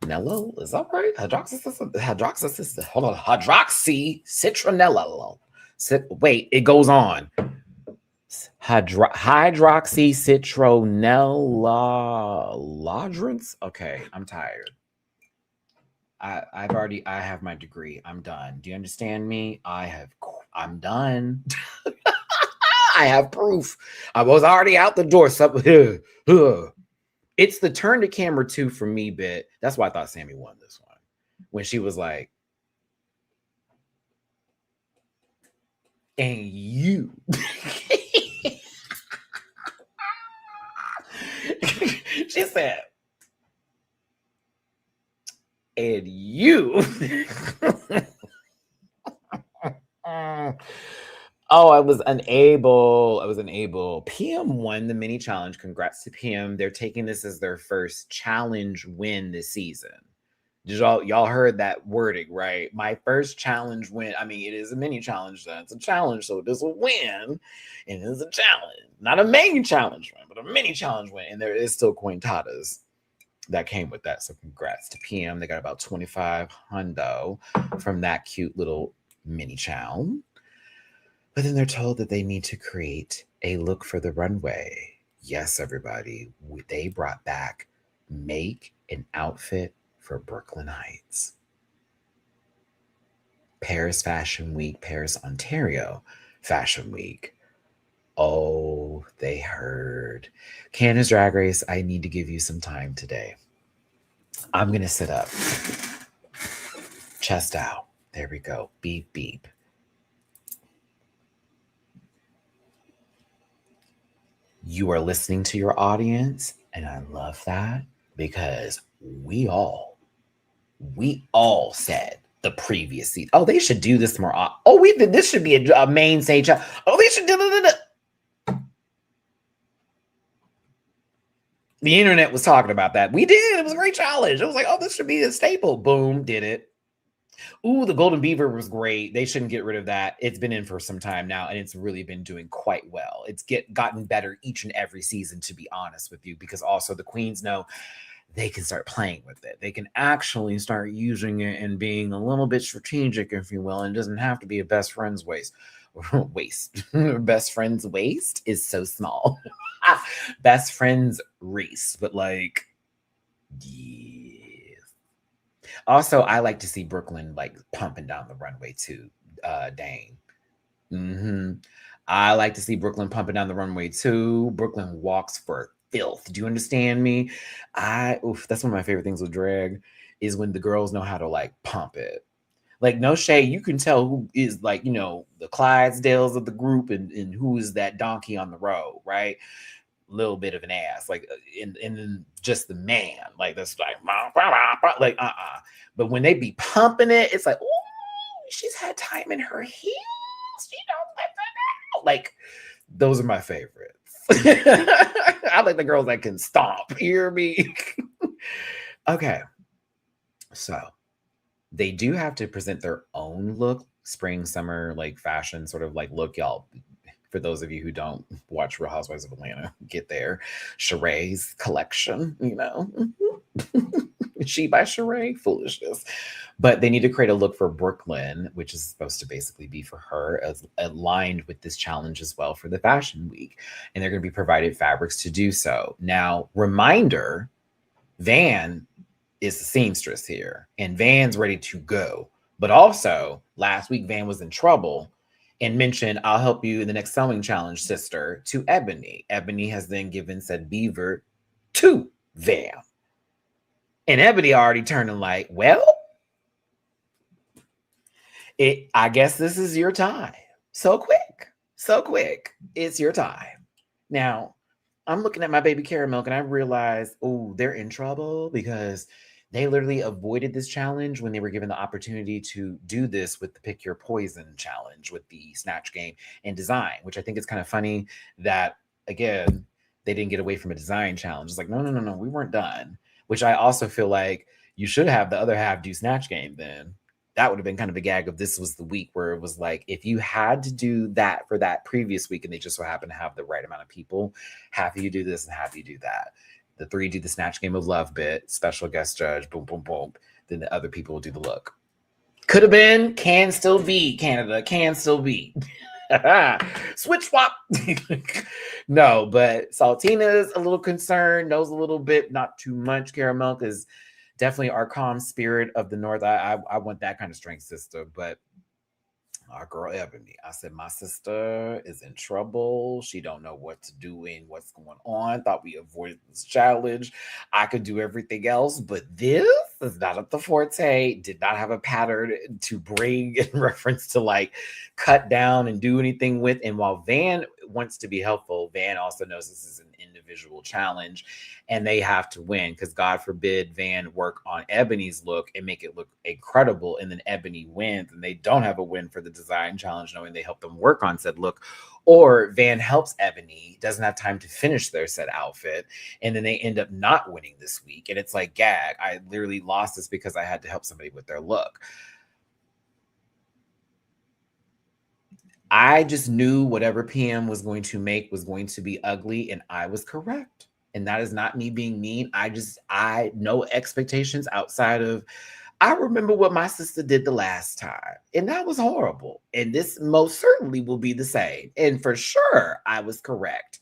Speaker 2: Nello? Is that right? Hydroxycitronella. Wait, it goes on. Hydroxycitronella. Okay, I'm tired. I have my degree. I'm done. Do you understand me? I'm done. I have proof. I was already out the door. It's the turn to camera 2 for me bit. That's why I thought Sammy won this one. When she was like, and you. She said, and you. Oh, I was unable. PM won the mini challenge. Congrats to PM. They're taking this as their first challenge win this season. Did y'all heard that wording, right? My first challenge win. I mean, it is a mini challenge, then. It's a challenge, so it is a win. And it is a challenge. Not a main challenge win, but a mini challenge win. And there is still cointadas that came with that. So congrats to PM. They got about 25 hundo from that cute little mini challenge. But then they're told that they need to create a look for the runway. Yes, everybody. They brought back make an outfit for Brooklyn Heights. Paris Fashion Week, Paris, Ontario Fashion Week. Oh, they heard. Candace Drag Race, I need to give you some time today. I'm going to sit up. Chest out. There we go. Beep, beep. You are listening to your audience, and I love that because we all We all said the previous season, oh, they should do this more often. Oh, we did. This should be a main stage. Oh, they should do. The internet was talking about that. We did. It was a great challenge. It was like, oh, this should be a staple. Boom, did it. Ooh, the Golden Beaver was great. They shouldn't get rid of that. It's been in for some time now, and it's really been doing quite well. It's gotten better each and every season, to be honest with you, because also the queens know they can start playing with it. They can actually start using it and being a little bit strategic, if you will, and it doesn't have to be a best friend's waste. Best friend's waist is so small. Best friend's race, but like, yes. Also, I like to see Brooklyn like pumping down the runway too, Dane. I like to see Brooklyn pumping down the runway too. Brooklyn walks for filth. Do you understand me? That's one of my favorite things with drag is when the girls know how to like pump it. Like, no shade, you can tell who is like, the Clydesdales of the group and who is that donkey on the road, right? Little bit of an ass, like, and then just the man, like, that's like, But when they be pumping it, it's like, oh, she's had time in her heels. She don't let that out. Like, those are my favorites. I like the girls that can stomp. You hear me? Okay. So they do have to present their own look, spring, summer, like fashion sort of like look, y'all. For those of you who don't watch Real Housewives of Atlanta, get there. Sheree's collection, She by Sheree, foolishness. But they need to create a look for Brooklyn, which is supposed to basically be for her, as aligned with this challenge as well for the fashion week. And they're going to be provided fabrics to do so. Now, reminder, Van is the seamstress here, and Van's ready to go. But also, last week, Van was in trouble and mentioned, I'll help you in the next sewing challenge, sister, to Ebony. Ebony has then given said beaver to Van. And Ebony already turning like, well, I guess this is your time. So quick. It's your time. Now, I'm looking at my baby caramel and I realize, oh, they're in trouble because they literally avoided this challenge when they were given the opportunity to do this with the Pick Your Poison challenge with the Snatch Game and design, which I think is kind of funny that, again, they didn't get away from a design challenge. It's like, no, we weren't done, which I also feel like you should have the other half do Snatch Game then. That would have been kind of a gag of this was the week where it was like, if you had to do that for that previous week and they just so happen to have the right amount of people, half of you do this and half of you do that. The 3 do the Snatch Game of Love bit, special guest judge, boom, boom, boom. Then the other people will do the look. Could have been, can still be, Canada, can still be. Switch swap. No, but Saltina's a little concerned, knows a little bit, not too much. Caramel, because definitely our calm spirit of the North. I want that kind of strength, sister. But our girl Ebony, I said, my sister is in trouble. She don't know what to do and what's going on. Thought we avoided this challenge. I could do everything else, but this is not up the forte. Did not have a pattern to bring in reference to like cut down and do anything with. And while Van wants to be helpful, Van also knows this is an individual challenge and they have to win, because God forbid Van work on Ebony's look and make it look incredible and then Ebony wins and they don't have a win for the design challenge knowing they help them work on said look, or Van helps Ebony, doesn't have time to finish their said outfit, and then they end up not winning this week. And it's like, gag, I literally lost this because I had to help somebody with their look. I just knew whatever PM was going to make was going to be ugly, and I was correct. And that is not me being mean. I no expectations outside of, I remember what my sister did the last time, and that was horrible. And this most certainly will be the same. And for sure, I was correct.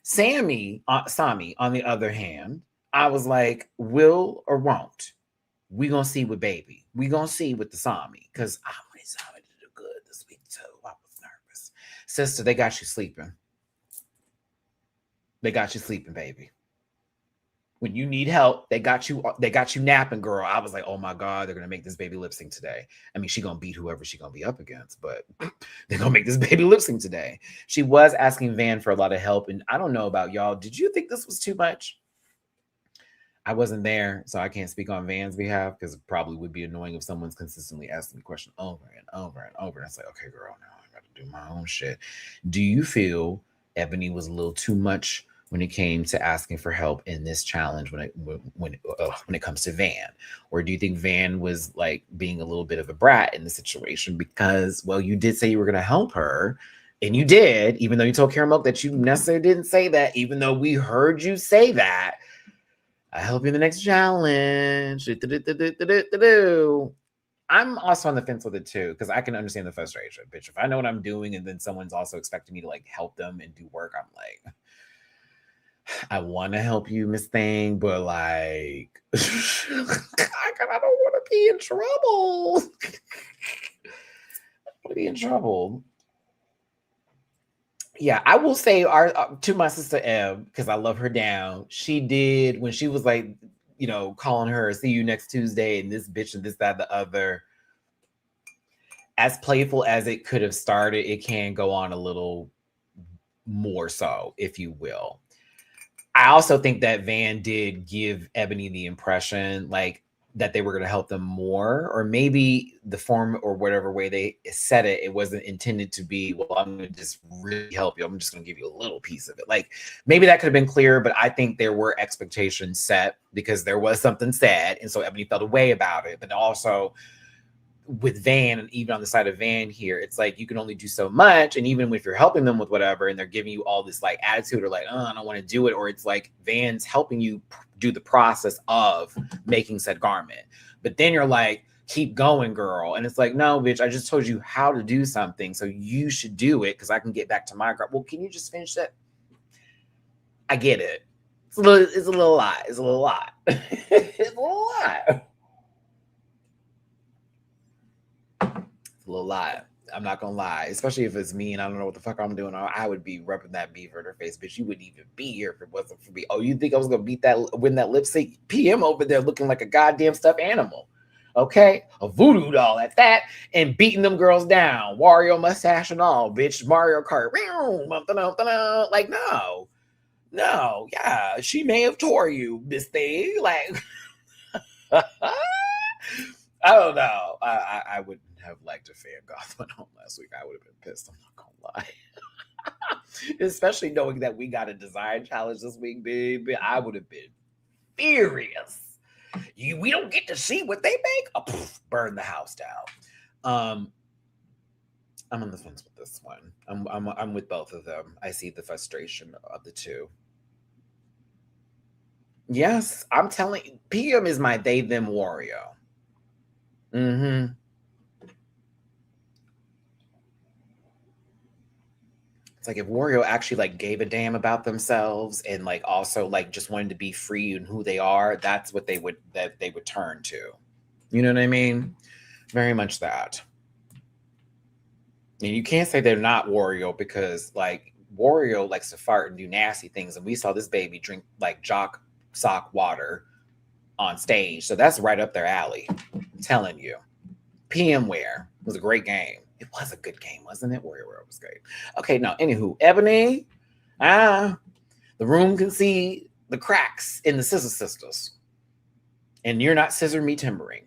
Speaker 2: Sami, on the other hand, I was like, will or won't? We gonna see with baby. We gonna see with the Sami, because I want Sami to do good this week too. I was nervous. Sister, they got you sleeping. They got you sleeping, baby. When you need help, they got you napping, girl. I was like, oh my God, they're gonna make this baby lip sync today. I mean, she gonna beat whoever she gonna be up against, but they're gonna make this baby lip sync today. She was asking Van for a lot of help, and I don't know about y'all. Did you think this was too much? I wasn't there, so I can't speak on Van's behalf because it probably would be annoying if someone's consistently asking me a question over and over and over. And it's like, okay, girl, now I got to do my own shit. Do you feel Ebony was a little too much when it came to asking for help in this challenge when it comes to Van, or do you think Van was like being a little bit of a brat in the situation because, well, you did say you were going to help her, and you did, even though you told Karen Milk that you necessarily didn't say that, even though we heard you say that. I help you in the next challenge. I'm also on the fence with it too, because I can understand the frustration. Bitch, if I know what I'm doing and then someone's also expecting me to like help them and do work, I'm like, I want to help you, Miss Thing, but like, I don't want to be in trouble. I want to be in trouble. Yeah, I will say to my sister Eb, because I love her down. She did when she was like, calling her, see you next Tuesday, and this bitch and this, that, the other. As playful as it could have started, it can go on a little more so, if you will. I also think that Van did give Ebony the impression like that they were going to help them more, or maybe the form or whatever way they said it, it wasn't intended to be, well, I'm going to just really help you. I'm just going to give you a little piece of it. Like maybe that could have been clearer, but I think there were expectations set because there was something said. And so Ebony felt a way about it, but also with Van, and even on the side of Van here, it's like you can only do so much. And even if you're helping them with whatever and they're giving you all this like attitude or like, oh, I don't want to do it, or it's like Van's helping you do the process of making said garment, but then you're like, keep going, girl. And it's like, no, bitch, I just told you how to do something, so you should do it because I can get back to my garment. Well, can you just finish that? I get it. It's a little lot. It's a little lot. It's a little lot. A little lie. I'm not gonna lie, especially if it's me and I don't know what the fuck I'm doing. I would be rubbing that beaver in her face, bitch. You wouldn't even be here if it wasn't for me. Oh, you think I was gonna win that lip sync? PM over there looking like a goddamn stuffed animal. Okay, a voodoo doll at that, and beating them girls down, Wario mustache and all, bitch. Mario Kart, like no, yeah, she may have tore you, Miss Thing, like. I don't know. I wouldn't have liked a fan Goth went home last week. I would have been pissed. I'm not gonna lie. Especially knowing that we got a design challenge this week, baby. I would have been furious. We don't get to see what they make. Oh, burn the house down. I'm on the fence with this one. I'm with both of them. I see the frustration of the two. Yes, I'm telling you, PM is my they them Wario. Mm-hmm. It's like if Wario actually like gave a damn about themselves and like also like just wanted to be free and who they are, that's what they would turn to. You know what I mean? Very much that. And you can't say they're not Wario because like Wario likes to fart and do nasty things, and we saw this baby drink like jock sock water on stage, so that's right up their alley. I'm telling you. PMware was a great game. It was a good game, wasn't it? Warrior World was great. Okay, now, anywho, Ebony, the room can see the cracks in the Scissor Sisters. And you're not scissor me timbering.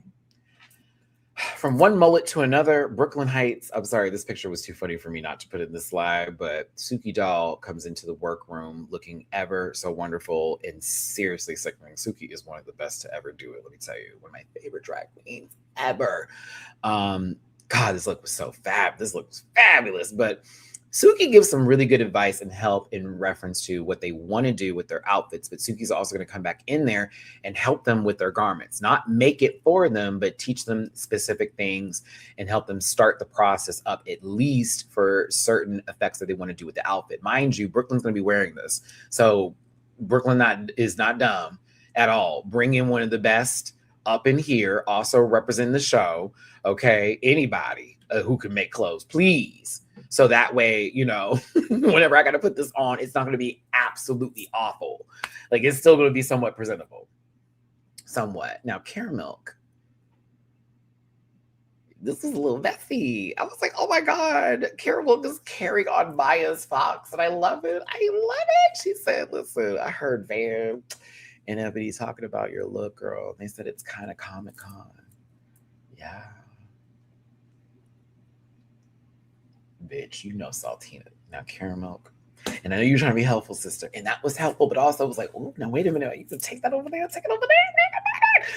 Speaker 2: From one mullet to another, Brooklyn Heights. I'm sorry, this picture was too funny for me not to put in the slide, but Suki Doll comes into the workroom looking ever so wonderful and seriously sickening. Suki is one of the best to ever do it, let me tell you. One of my favorite drag queens ever. God, this look was so fab. This look was fabulous. But Suki gives some really good advice and help in reference to what they want to do with their outfits. But Suki's also going to come back in there and help them with their garments. Not make it for them, but teach them specific things and help them start the process up, at least for certain effects that they want to do with the outfit. Mind you, Brooklyn's going to be wearing this. So Brooklyn is not dumb at all. Bring in one of the best up in here, also represent the show. Okay, anybody who can make clothes, please. So that way, whenever I got to put this on, it's not going to be absolutely awful. Like, it's still going to be somewhat presentable. Somewhat. Now, Caramel, this is a little messy. I was like, oh my God, Caramel is carrying on Maya's Fox, and I love it. I love it. She said, listen, I heard Van And everybody's talking about your look, girl. They said it's kind of Comic Con. Yeah. Bitch, you know Saltina. Now caramel. And I know you're trying to be helpful, sister. And that was helpful, but also was like, oh, now wait a minute. You can take that over there, take it over there.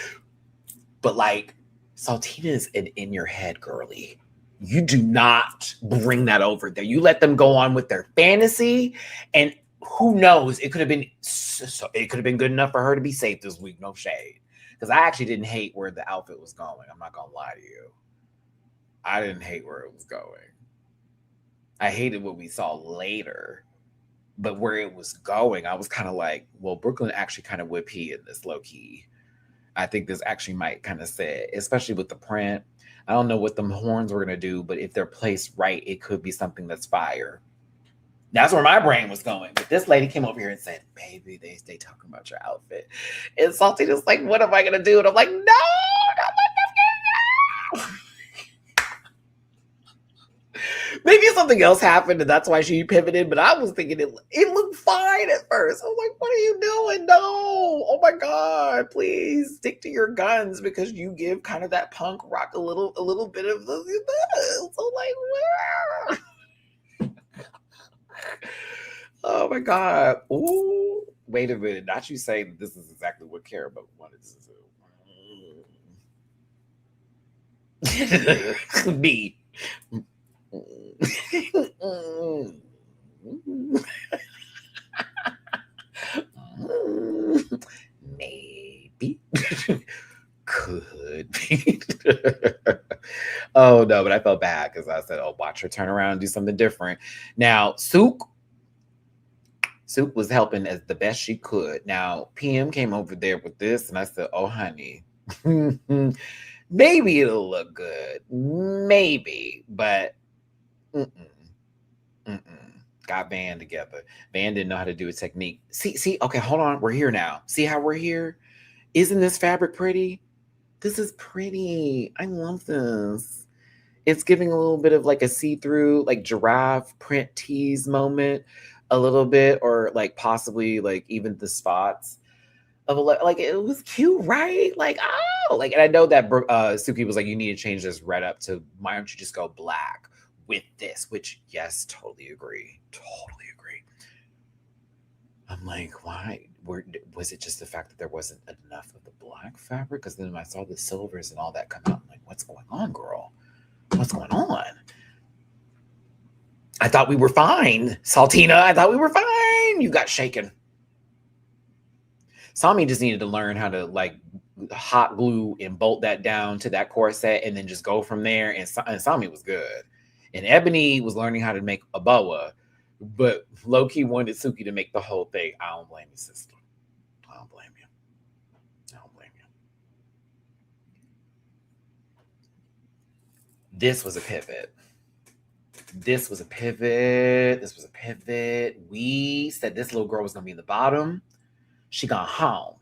Speaker 2: But like, Saltina is in your head, girly. You do not bring that over there. You let them go on with their fantasy, and who knows? It could have been it could have been good enough for her to be safe this week. No shade, because I actually didn't hate where the outfit was going. I'm not gonna lie to you. I didn't hate where it was going. I hated what we saw later, but where it was going, I was kind of like, well, Brooklyn actually kind of would pee in this low key. I think this actually might kind of say, especially with the print. I don't know what them horns were gonna do, but if they're placed right, it could be something that's fire. That's where my brain was going. But this lady came over here and said, baby, they talking about your outfit. And Salty is like, what am I gonna do? And I'm like, no, don't let them get it. Maybe something else happened and that's why she pivoted, but I was thinking it looked fine at first. I was like, what are you doing? No. Oh my God, please stick to your guns because you give kind of that punk rock a little bit of the so like where? Oh my God. Ooh. Wait a minute. Not you saying that this is exactly what Caramel wanted to do. Me. Maybe. Could be. Oh no, but I felt bad because I said, oh, watch her turn around and do something different. Now, Sook was helping as the best she could. Now, PM came over there with this, and I said, oh, honey, maybe it'll look good. Maybe, but got Van together. Van didn't know how to do a technique. See, okay, hold on. We're here now. See how we're here? Isn't this fabric pretty? This is pretty. I love this. It's giving a little bit of like a see-through, like giraffe print tease moment, a little bit, or like possibly like even the spots of a like it was cute, right? Like, oh, like, and I know that Suki was like, you need to change this red up to why don't you just go black with this? Which, yes, totally agree. Totally agree. I'm like, why? Was it just the fact that there wasn't enough of the black fabric? Because then I saw the silvers and all that come out. I'm like, what's going on, girl? What's going on? I thought we were fine, Saltina. I thought we were fine. You got shaken. Sami just needed to learn how to like hot glue and bolt that down to that corset and then just go from there. And Sami was good. And Ebony was learning how to make a boa, but low-key wanted Suki to make the whole thing. I don't blame you, sister. I don't blame you. I don't blame you. This was a pivot. This was a pivot. This was a pivot. We said this little girl was going to be in the bottom. She gone home.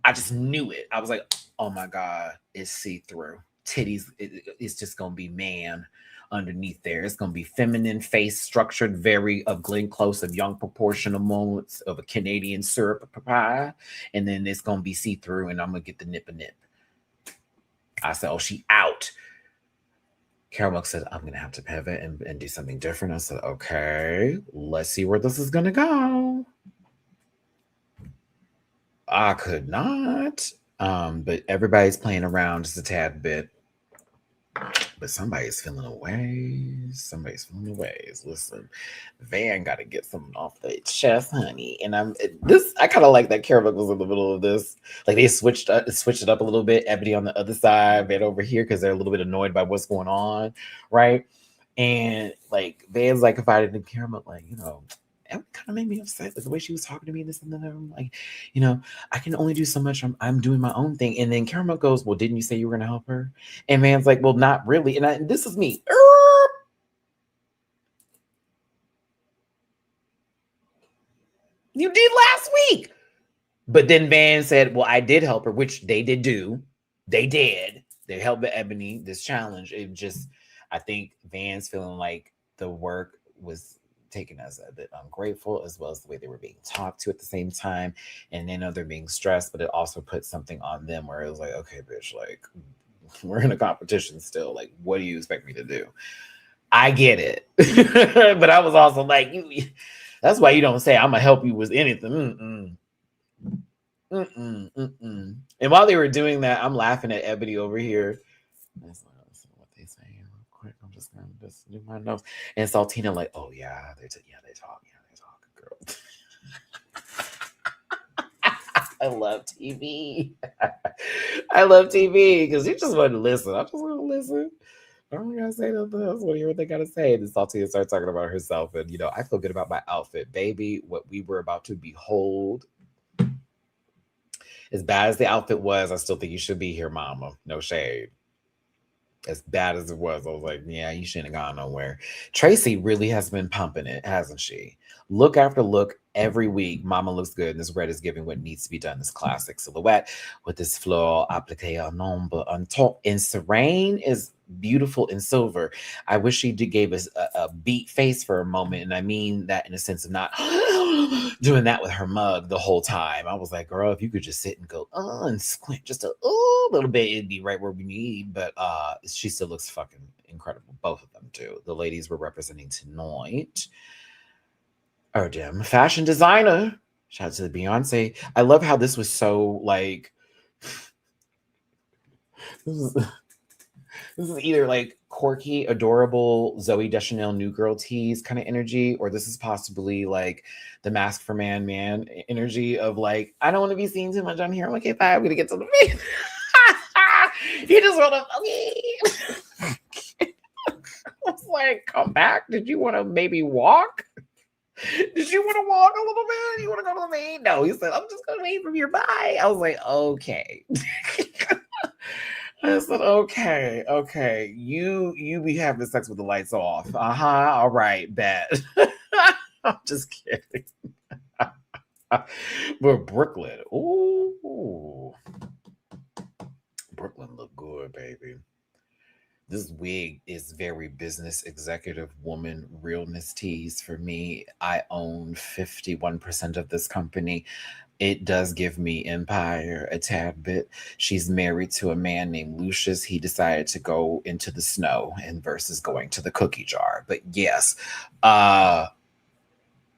Speaker 2: I just knew it. I was like, oh my God, it's see-through. Titties, it's just going to be man underneath there. It's going to be feminine face structured, very of Glenn Close of young proportional moments of a Canadian syrup pie. And then it's going to be see-through and I'm going to get the nip. I said, oh, she out. Caramel said, I'm going to have to pivot and do something different. I said, okay, let's see where this is going to go. I could not. But everybody's playing around just a tad bit. But somebody's feeling away. Somebody's feeling away. Listen, Van got to get something off their chest, honey. And I kind of like that Caramel was in the middle of this. Like they switched it up a little bit. Ebony on the other side, Van over here because they're a little bit annoyed by what's going on, right? And like Van's like confided in Caramel, like, you know, it kind of made me upset. Like the way she was talking to me and this and that. I'm like, you know, I can only do so much. I'm doing my own thing. And then Caramel goes, well, didn't you say you were going to help her? And Van's like, well, not really. And this is me. You did last week. But then Van said, well, I did help her, which they did do. They did. They helped Ebony, this challenge. It just, I think Van's feeling like the work was taken as a bit ungrateful, as well as the way they were being talked to at the same time. And they know they're being stressed, but it also put something on them where it was like, okay, bitch, like we're in a competition still. Like, what do you expect me to do? I get it. But I was also like, that's why you don't say I'm gonna help you with anything. And while they were doing that, I'm laughing at Ebony over here. That's what they say real quick. I'm just gonna just do my notes. And Saltina like, oh yeah, they talk, girl. I love TV. I love TV because you just want to listen. I just want to listen. I don't gotta say nothing else. What do you think gotta say? And Saltina starts talking about herself, and I feel good about my outfit, baby. What we were about to behold. As bad as the outfit was, I still think you should be here, mama. No shade. As bad as it was, I was like, yeah, you shouldn't have gone nowhere. Tracy really has been pumping it, hasn't she? Look after look, every week, mama looks good, and this red is giving what needs to be done. This classic silhouette with this floral applique en ombre on top. And Serene is beautiful in silver. I wish she gave us a beat face for a moment, and I mean that in a sense of not doing that with her mug the whole time. I was like, girl, if you could just sit and go and squint just a little bit, it'd be right where we need. But she still looks fucking incredible. Both of them do. The ladies were representing tonight. Damn, fashion designer. Shout out to the Beyonce. I love how this was so like this is either like quirky, adorable Zoe Deschanel New Girl Tease kind of energy, or this is possibly like the Mask for Man energy of like, I don't want to be seen too much on here. I'm like, okay, fine, I'm gonna get to the face. You just want to I was like, come back. Did you want to maybe walk? Did you want to walk a little bit? You want to go to the main? No, he said, I'm just going to wait from your bye. I was like, okay. I said, okay. You be having sex with the lights off. All right, bet. I'm just kidding. But Brooklyn, ooh. Brooklyn look good, baby. This wig is very business executive woman realness tease for me. I own 51% of this company. It does give me Empire a tad bit. She's married to a man named Lucius. He decided to go into the snow and versus going to the cookie jar. But yes,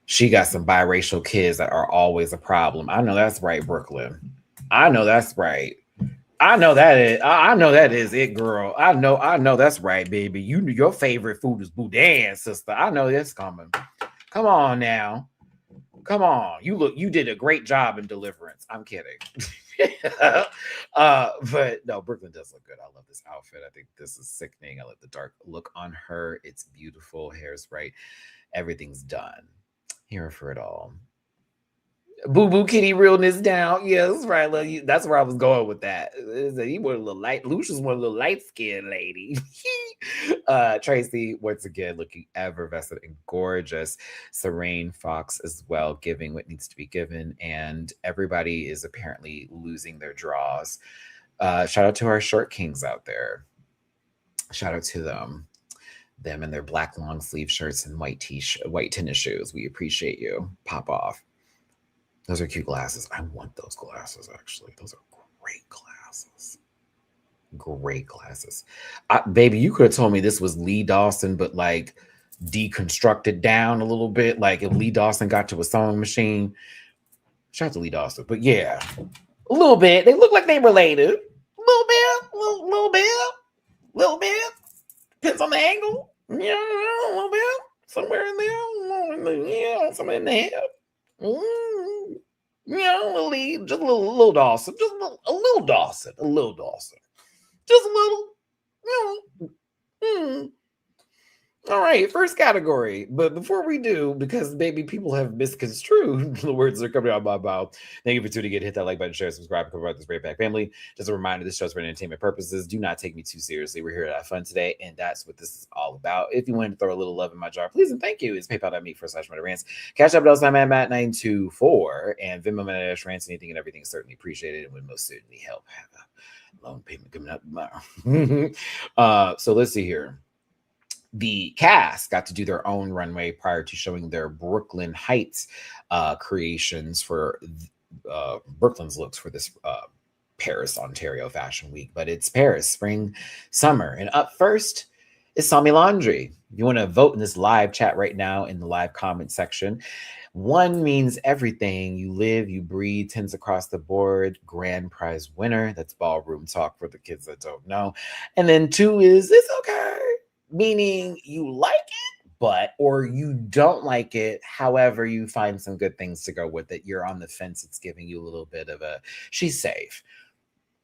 Speaker 2: she got some biracial kids that are always a problem. I know that's right, Brooklyn. I know that's right. I know that is it, girl. I know that's right, baby. Your favorite food is boudin, sister. I know that's coming. Come on now. Come on. You did a great job in Deliverance. I'm kidding. But no, Brooklyn does look good. I love this outfit. I think this is sickening. I like the dark look on her. It's beautiful. Hair's right. Everything's done. Here for it all. Boo Boo Kitty realness down. Yeah, that's right. That's where I was going with that. He was a little light. Lucius was a little light skinned lady. Tracy, once again, looking effervescent and gorgeous. Serene Fox as well, giving what needs to be given. And everybody is apparently losing their draws. Shout out to our short kings out there. Shout out to them and their black long sleeve shirts and white tennis shoes. We appreciate you. Pop off. Those are cute glasses. I want those glasses, actually. Those are great glasses. Great glasses. Baby, you could have told me this was Lee Dawson, but like deconstructed down a little bit. Like if Lee Dawson got to a sewing machine. Shout out to Lee Dawson. But yeah, a little bit. They look like they related. A little bit. Depends on the angle. Yeah, a little bit. Somewhere in there. Yeah, somewhere in the head. Just a little Dawson, just a little Dawson, just a little. All right, first category. But before we do, because maybe people have misconstrued the words that are coming out of my mouth, thank you for tuning in. Hit that like button, share, subscribe, cover out this Great Back family. Just a reminder, this show's for entertainment purposes. Do not take me too seriously. We're here to have fun today, and that's what this is all about. If you want to throw a little love in my jar, please and thank you. It's paypal.me/Matty-Rants. Cash App at Matt924, and Venmo Matty-Rants. Anything and everything is certainly appreciated and would most certainly help. Have a loan payment coming up tomorrow. So let's see here. The cast got to do their own runway prior to showing their Brooklyn Heights creations for Brooklyn's looks for this Paris, Ontario Fashion Week. But it's Paris, spring, summer. And up first is Sami Laundry. If you want to vote in this live chat right now in the live comment section, one means everything. You live, you breathe, tens across the board, grand prize winner. That's ballroom talk for the kids that don't know. And then two is it's okay, meaning you like it, but or you don't like it. However, you find some good things to go with it. You're on the fence. It's giving you a little bit of a she's safe.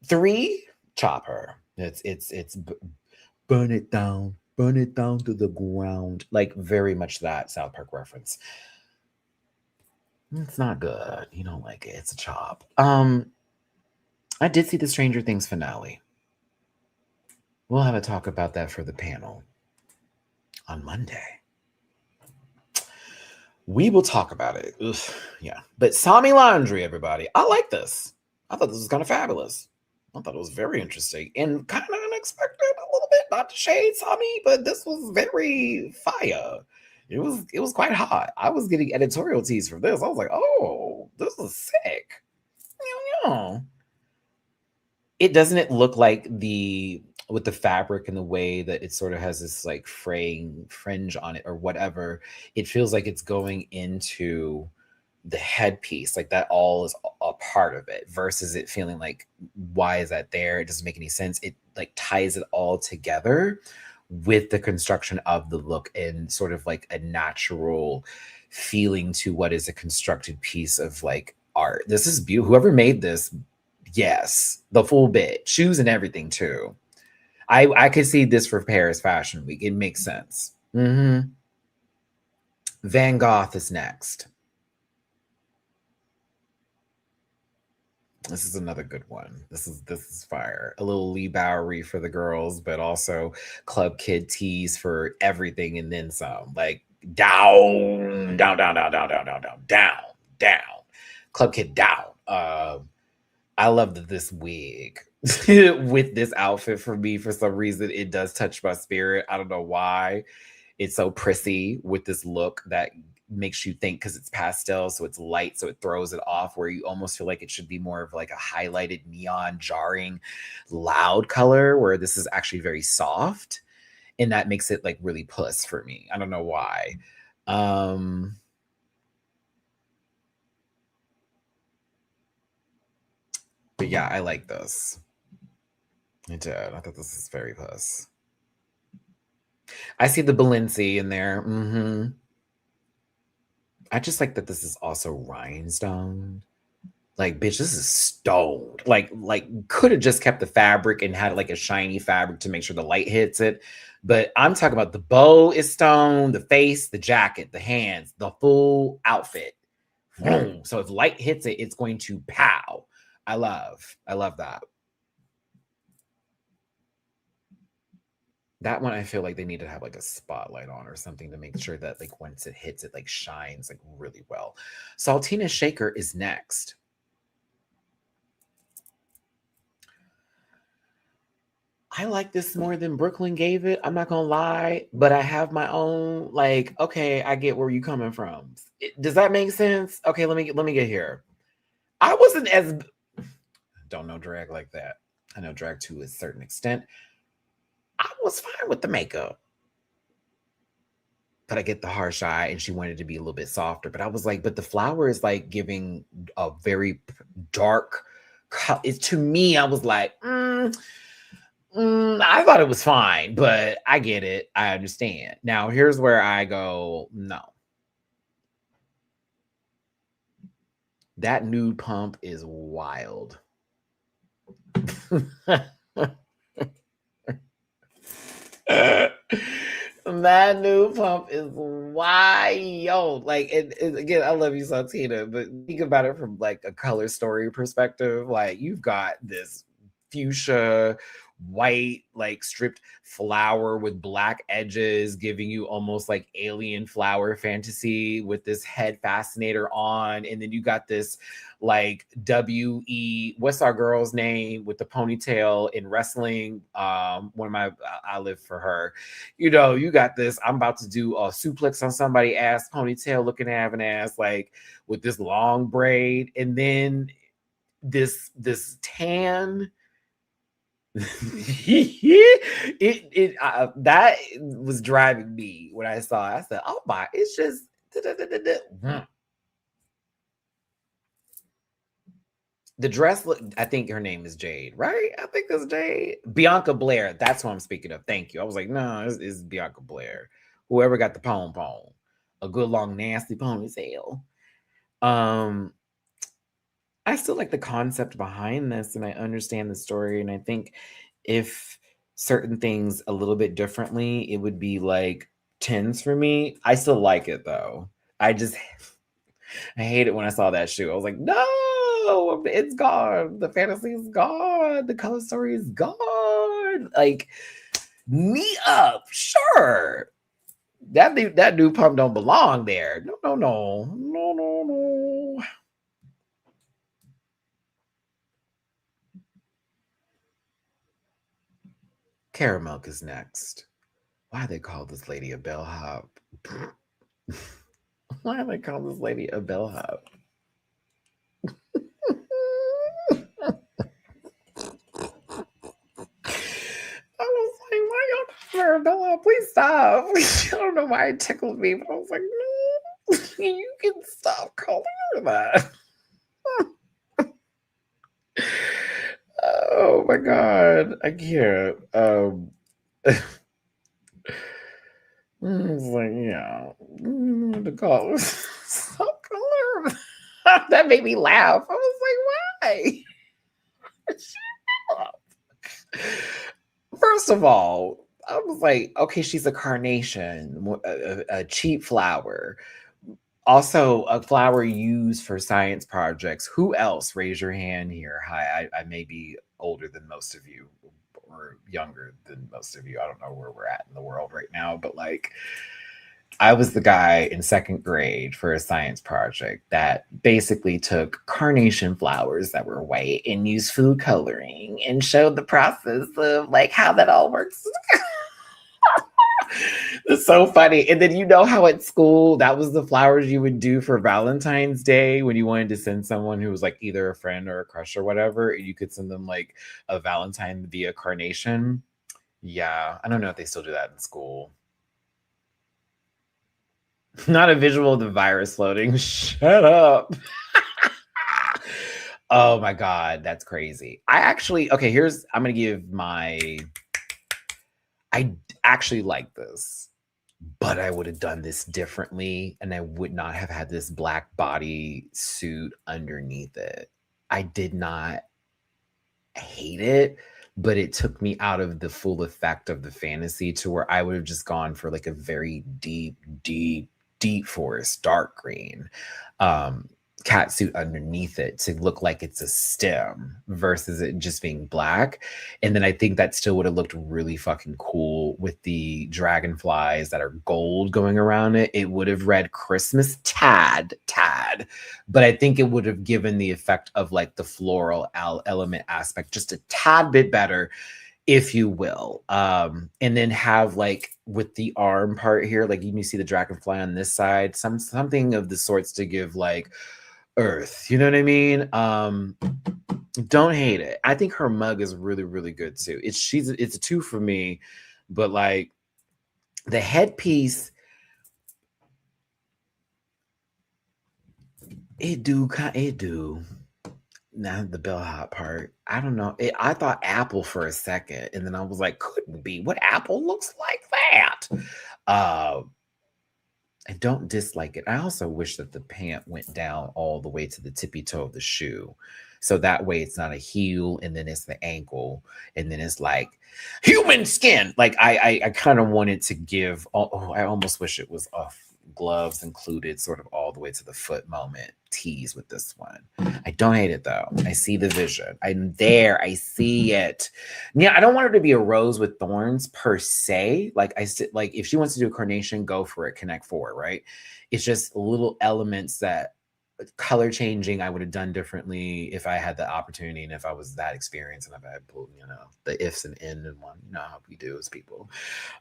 Speaker 2: Three, chop her. It's burn it down to the ground. Like very much that South Park reference. It's not good. You don't like it. It's a chop. I did see the Stranger Things finale. We'll have a talk about that for the panel on Monday. We will talk about it. Ugh, yeah. But Sami Laundry, everybody. I like this. I thought this was kind of fabulous. I thought it was very interesting and kind of unexpected a little bit. Not to shade Sami, but this was very fire. It was quite hot. I was getting editorial teas for this. I was like, oh, this is sick. It doesn't look like with the fabric and the way that it sort of has this like fraying fringe on it or whatever. It feels like it's going into the headpiece, like that all is a part of it versus it feeling like, why is that there? It doesn't make any sense. It like ties it all together with the construction of the look and sort of like a natural feeling to what is a constructed piece of like art. This is beautiful. Whoever made this, yes, the full bit, shoes and everything too. I could see this for Paris Fashion Week. It makes sense. Van Gogh is next. This is another good one. This is fire. A little Lee Bowery for the girls, but also Club Kid tees for everything and then some. Like down. Club Kid down. I love this wig with this outfit. For me, for some reason, it does touch my spirit. I don't know why. It's so prissy with this look that makes you think, because it's pastel, so it's light, so it throws it off, where you almost feel like it should be more of like a highlighted neon jarring loud color, where this is actually very soft, and that makes it like really puss for me. I don't know why. But yeah, I like this. I did. I thought this is very puss. I see the Balenci in there. I just like that this is also rhinestone. Like, bitch, this is stoned. Like could have just kept the fabric and had like a shiny fabric to make sure the light hits it. But I'm talking about the bow is stone, the face, the jacket, the hands, the full outfit. Boom. So if light hits it, it's going to pow. I love that. That one, I feel like they need to have like a spotlight on or something to make sure that like once it hits, it like shines like really well. Saltina Shaker is next. I like this more than Brooklyn gave it. I'm not gonna lie, but I have my own like. Okay, I get where you coming from. Does that make sense? Okay, let me get here. I wasn't as don't know drag like that. I know drag to a certain extent. I was fine with the makeup, but I get the harsh eye, and she wanted to be a little bit softer. But I was like, but the flower is like giving a very dark color. To me, I was like, I thought it was fine, but I get it. I understand. Now, here's where I go, no. That nude pump is wild. That new pump is wild. Like, and again, I love you, Santina, but think about it from like a color story perspective. Like, you've got this fuchsia white like stripped flower with black edges, giving you almost like alien flower fantasy with this head fascinator on. And then you got this like what's our girl's name with the ponytail in wrestling, one of my I live for her. You know, you got this, I'm about to do a suplex on somebody ass ponytail looking to have an ass like with this long braid. And then this tan that was driving me when I saw it. I said, oh my, it's just the dress look. I think her name is Jade, right? I think it's Jade. Bianca Blair. That's what I'm speaking of. Thank you. I was like, no, it's Bianca Blair. Whoever got the pom, a good long nasty ponytail. I still like the concept behind this, and I understand the story. And I think if certain things a little bit differently, it would be like 10s for me. I still like it though. I hate it when I saw that shoe. I was like, no, it's gone. The fantasy is gone. The color story is gone. Like, knee up, sure. That new pump don't belong there. No. Caramel is next. Why they call this lady a bellhop? Why they call this lady a bellhop? I was like, why y'all call her a bellhop? Please stop. I don't know why it tickled me, but I was like, no, you can stop calling her that. Oh my god, I can't. It's like, yeah, the call. Stop calling her. That made me laugh. I was like, why? First of all, I was like, okay, she's a carnation, a cheap flower. Also, a flower used for science projects. Who else? Raise your hand here. Hi, I may be older than most of you or younger than most of you. I don't know where we're at in the world right now, but like, I was the guy in second grade for a science project that basically took carnation flowers that were white and used food coloring and showed the process of like how that all works. It's so funny. And then you know how at school that was the flowers you would do for Valentine's Day when you wanted to send someone who was like either a friend or a crush or whatever, you could send them like a Valentine via carnation. Yeah, I don't know if they still do that in school. Not a visual of the virus floating. Shut up. Oh my god, that's crazy. I'm gonna give I actually like this, but I would have done this differently and I would not have had this black body suit underneath it. I did not hate it, but it took me out of the full effect of the fantasy to where I would have just gone for like a very deep forest, dark green cat suit underneath it to look like it's a stem versus it just being black. And then I think that still would have looked really fucking cool with the dragonflies that are gold going around it. It would have read Christmas tad, but I think it would have given the effect of like the floral element aspect just a tad bit better, if you will. And then have like with the arm part here, like you see the dragonfly on this side, something of the sorts to give like earth, you know what I mean? Don't hate it. I think her mug is really, really good too. It's a 2 for me, but like the headpiece, it do. Now the bellhop part, I don't know. I thought apple for a second, and then I was like, couldn't be. What apple looks like that? I don't dislike it. I also wish that the pant went down all the way to the tippy toe of the shoe. So that way it's not a heel and then it's the ankle and then it's like human skin. Like I kind of wanted to give, I almost wish it was gloves included, sort of all the way to the foot moment tease with this one. I don't hate it though. I see the vision. I'm there. I see it. Yeah, I don't want her to be a rose with thorns per se. Like like if she wants to do a carnation, go for it. Connect four, right? It's just little elements that color changing I would have done differently if I had the opportunity and if I was that experienced and if I had pulled, the ifs and in one, how we do as people.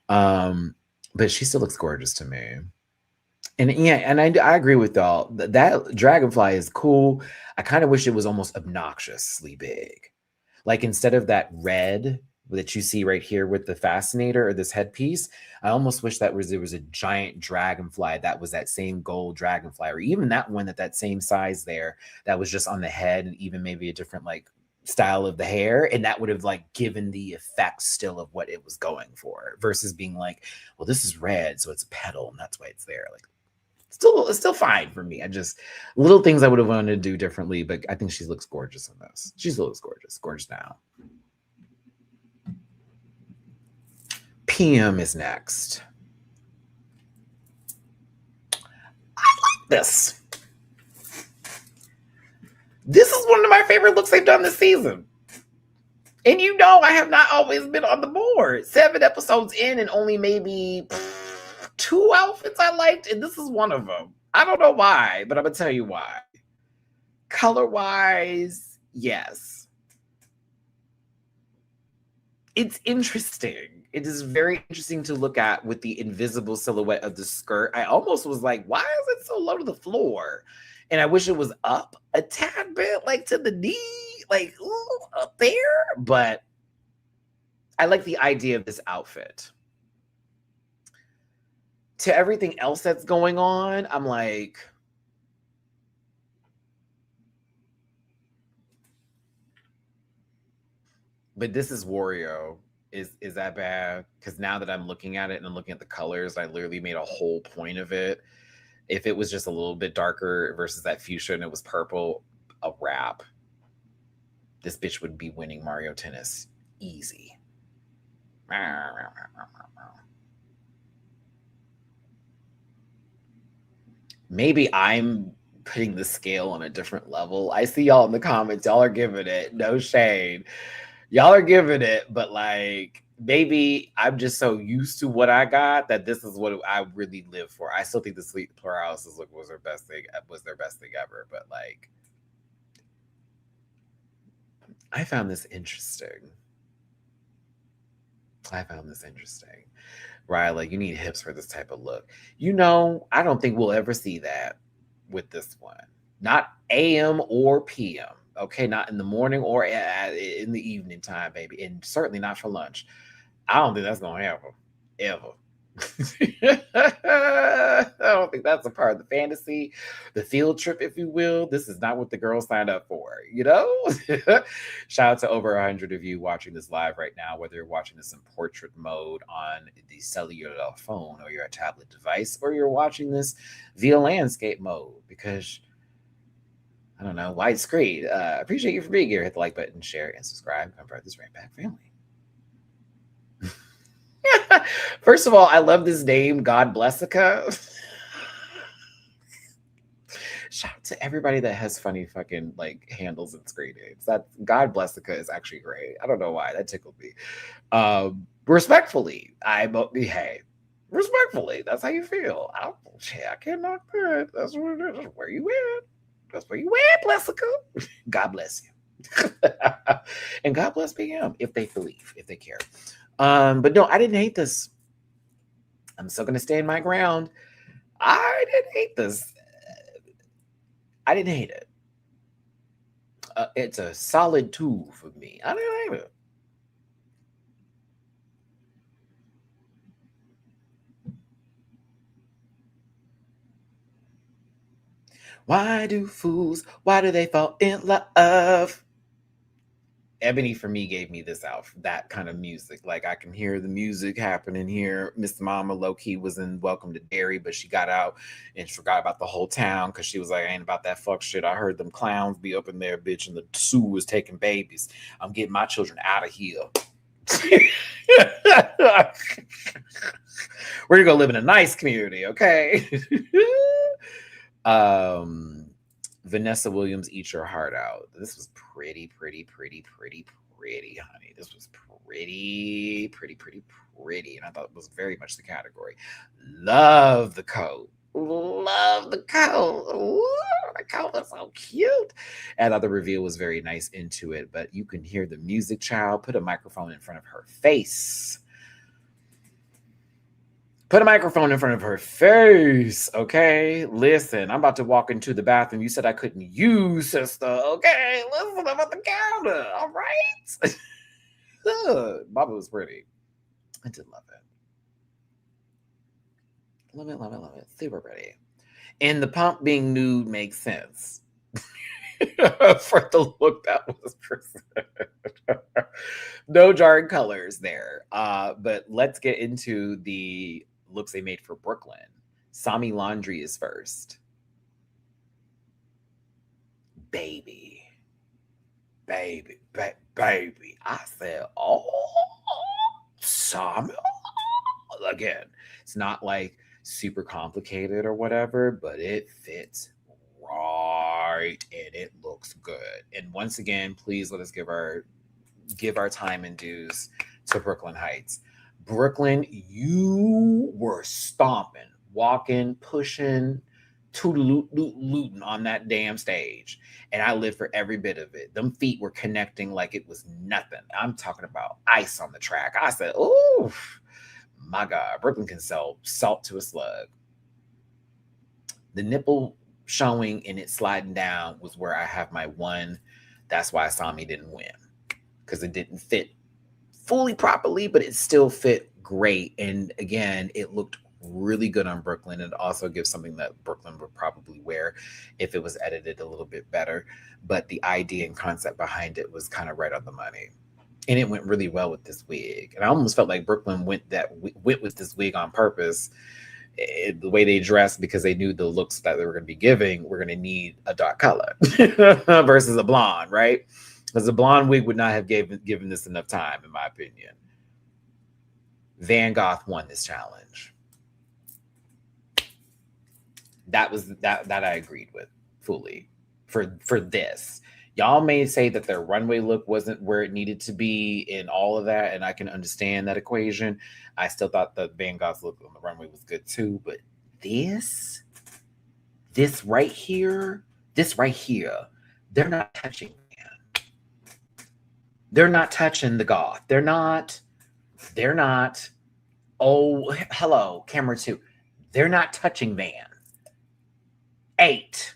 Speaker 2: But she still looks gorgeous to me. And yeah, and I agree with y'all. That dragonfly is cool. I kind of wish it was almost obnoxiously big. Like instead of that red that you see right here with the fascinator or this headpiece, I almost wish there was a giant dragonfly that was that same gold dragonfly, or even that one that same size there that was just on the head, and even maybe a different like style of the hair, and that would have like given the effect still of what it was going for, versus being like, well, this is red, so it's a petal, and that's why it's there. Like it's still fine for me. I just little things I would have wanted to do differently, but I think she looks gorgeous in this. She still looks gorgeous now. PM is next. I like this. This is one of my favorite looks they've done this season. And I have not always been on the board. 7 episodes in and only maybe 2 outfits I liked, and this is one of them. I don't know why, but I'm gonna tell you why. Color-wise, yes. It's interesting. It is very interesting to look at with the invisible silhouette of the skirt. I almost was like, why is it so low to the floor? And I wish it was up a tad bit, like to the knee, like up there. But I like the idea of this outfit. To everything else that's going on, I'm like, but this is Wario. Is that bad? Because now that I'm looking at it and I'm looking at the colors, I literally made a whole point of it. If it was just a little bit darker versus that fuchsia and it was purple, a wrap. This bitch would be winning Mario Tennis easy. Maybe I'm putting the scale on a different level. I see y'all in the comments. Y'all are giving it. No shade. Y'all are giving it, but like maybe I'm just so used to what I got that this is what I really live for. I still think the Sleep Paralysis look was their best thing ever, but like I found this interesting. Right? Like you need hips for this type of look. I don't think we'll ever see that with this one. Not AM or PM. Okay, not in the morning or in the evening time, baby. And certainly not for lunch. I don't think that's going to happen. Ever. I don't think that's a part of the fantasy, the field trip, if you will. This is not what the girls signed up for, Shout out to over 100 of you watching this live right now, whether you're watching this in portrait mode on the cellular phone or your tablet device, or you're watching this via landscape mode, because I don't know, widescreen. Appreciate you for being here. Hit the like button, share, and subscribe. I'm part of this Rant Pack family. First of all, I love this name, God Blessica. Shout out to everybody that has funny fucking like handles and screen names. That God Blessica is actually great. I don't know why that tickled me. Respectfully, respectfully, that's how you feel. I can't knock that. That's where it is. That's where you at. That's where you at, Blessica. God bless you. And God bless PM if they believe, if they care. But no, I didn't hate this. I'm still going to stay in my ground. I didn't hate this. I didn't hate it. It's a solid 2 for me. I didn't hate it. Why do they fall in love? Ebony for me gave me this that kind of music. Like I can hear the music happening here. Miss Mama low key was in Welcome to Derry, but she got out and forgot about the whole town because she was like, I ain't about that fuck shit. I heard them clowns be up in there, bitch, and the Sioux was taking babies. I'm getting my children out of here. We're gonna go live in a nice community, okay? um, Vanessa Williams, eat your heart out. This was pretty, honey. This was pretty, and I thought it was very much the category. Love the coat. Love the coat. Ooh, the coat was so cute. And I thought the reveal was very nice into it, but you can hear the music child put a microphone in front of her face. Put a microphone in front of her face, okay? Listen, I'm about to walk into the bathroom. You said I couldn't use, sister, okay? Listen, I'm at the counter, all right? Baba was pretty. I did love it. Love it, love it, love it. Super pretty. And the pump being nude makes sense. For the look that was presented. No jarring colors there. But let's get into the looks they made for Brooklyn. Sami Laundry is first. Baby. I said, oh, Sami. Again, it's not like super complicated or whatever, but it fits right and it looks good. And once again, please let us give our time and dues to Brooklyn Heights. Brooklyn, you were stomping, walking, pushing, looting on that damn stage. And I lived for every bit of it. Them feet were connecting like it was nothing. I'm talking about ice on the track. I said, oh, my God, Brooklyn can sell salt to a slug. The nipple showing and it sliding down was where I have my one. That's why Sami didn't win, because it didn't fit fully properly, but it still fit great. And again, it looked really good on Brooklyn. It also gives something that Brooklyn would probably wear if it was edited a little bit better. But the idea and concept behind it was kind of right on the money. And it went really well with this wig. And I almost felt like Brooklyn went with this wig on purpose. The way they dressed, because they knew the looks that they were going to be giving were going to need a dark color versus a blonde, right? Because a blonde wig would not have given this enough time, in my opinion. Van Gogh won this challenge. That I agreed with fully for this. Y'all may say that their runway look wasn't where it needed to be and all of that, and I can understand that equation. I still thought the Van Gogh's look on the runway was good too, but this right here, they're not touching, man. They're not touching the goth. They're not. Oh, hello, camera 2. They're not touching Van. 8.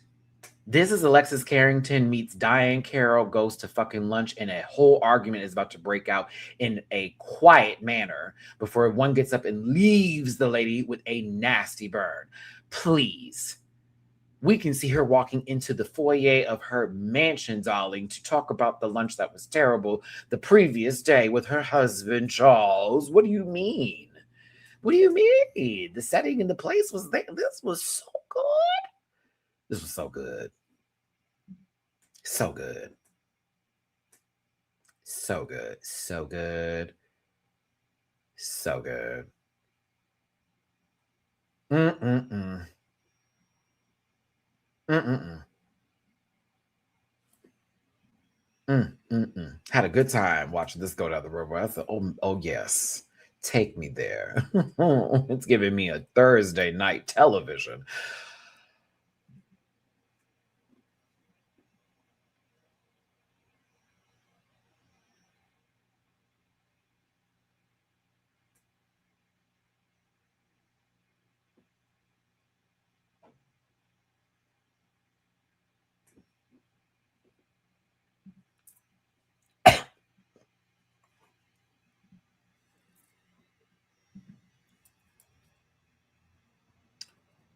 Speaker 2: This is Alexis Carrington meets Diane Carroll goes to fucking lunch, and a whole argument is about to break out in a quiet manner before one gets up and leaves the lady with a nasty burn. Please. We can see her walking into the foyer of her mansion, darling, to talk about the lunch that was terrible the previous day with her husband, Charles. What do you mean? What do you mean? The setting and the place was there. This was so good. This was so good. So good. So good. So good. So good. Mm-mm-mm. Mm-mm-mm. Mm-mm-mm. Had a good time watching this go down the river. I thought, oh yes. Take me there. It's giving me a Thursday night television.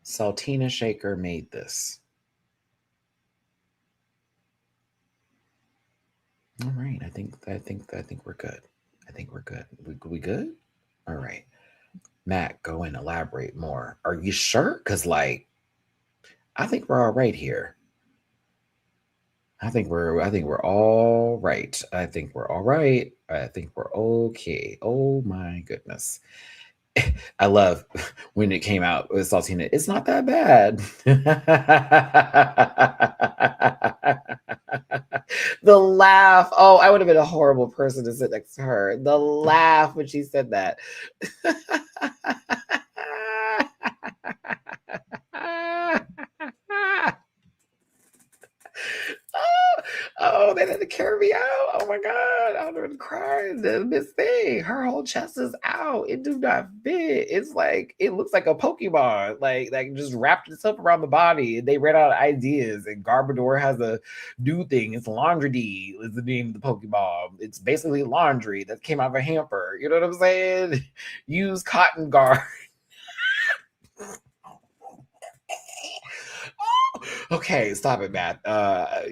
Speaker 2: Saltina Shaker made this. All right. I think we're good. I think we're good. We good? All right. Matt, go and elaborate more. Are you sure? Because I think we're all right here. I think we're all right. I think we're all right. I think we're okay. Oh my goodness. I love when it came out with Saltina. It's not that bad. The laugh. Oh, I would have been a horrible person to sit next to her. The laugh when she said that. Oh, oh, they had to carry me out. Oh my god, I would have been crying. This thing, her whole chest is out. It do not fit. It's like it looks like a Pokemon, like just wrapped itself around the body. And they ran out of ideas. And Garbodor has a new thing. It's Laundry D is the name of the Pokemon. It's basically laundry that came out of a hamper. You know what I'm saying? Use cotton guard. Okay, stop it, Matt.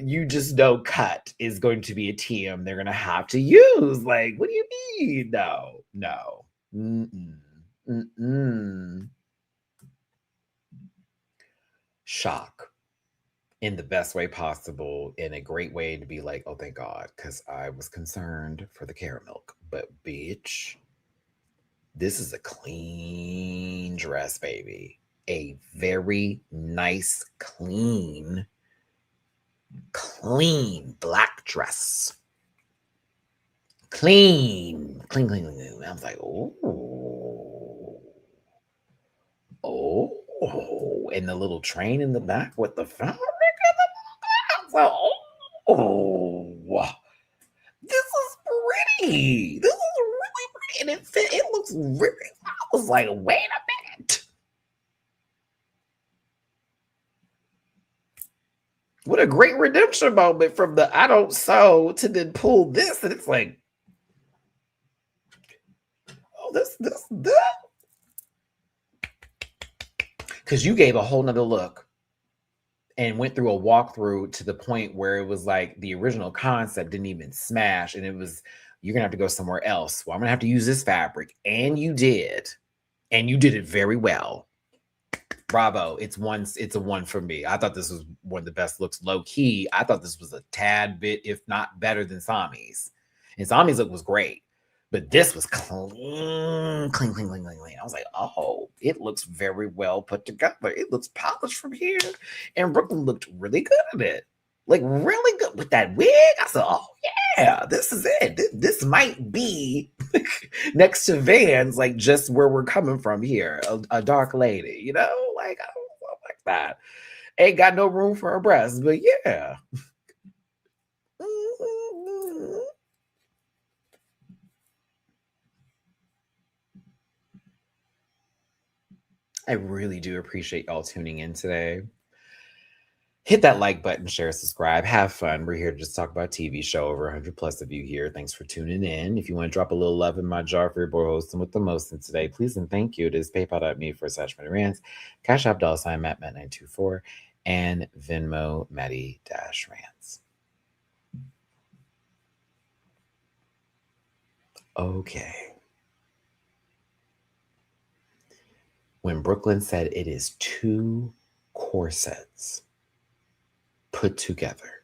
Speaker 2: You just know cut is going to be a TM they're gonna have to use. Like, what do you mean? No, no. Mm-mm. Mm-mm. Shock in the best way possible, in a great way to be like, oh, thank God, because I was concerned for the caramel. But bitch, this is a clean dress, baby. A very nice, clean black dress. Clean. I was like, oh, and the little train in the back with the fabric in the back. I was like, oh, this is pretty. This is really pretty, and it looks really. I was like, wait a minute. What a great redemption moment from the I don't sew to then pull this, and it's like, oh, this. Because you gave a whole nother look and went through a walkthrough to the point where it was like the original concept didn't even smash, and it was you're gonna have to go somewhere else. Well, I'm gonna have to use this fabric, and you did it very well. Bravo! It's a one for me. I thought this was one of the best looks. Low key, I thought this was a tad bit, if not better than Sami's. And Sami's look was great. But this was clean. I was like, oh, it looks very well put together. It looks polished from here. And Brooklyn looked really good at it. Like, really good with that wig. I said, oh, yeah, this is it. This might be next to Vans, like just where we're coming from here. A dark lady, you know? Like, I don't like that. Ain't got no room for her breasts, but yeah. I really do appreciate y'all tuning in today. Hit that like button, share, subscribe, have fun. We're here to just talk about TV show. Over 100 plus of you here. Thanks for tuning in. If you want to drop a little love in my jar for your boy hosting with the most in today, please and thank you. It is paypal.me/Matty-Rants, Cash App $ Matt924, and Venmo Matty-Rants. Okay. When Brooklyn said it is 2 corsets put together,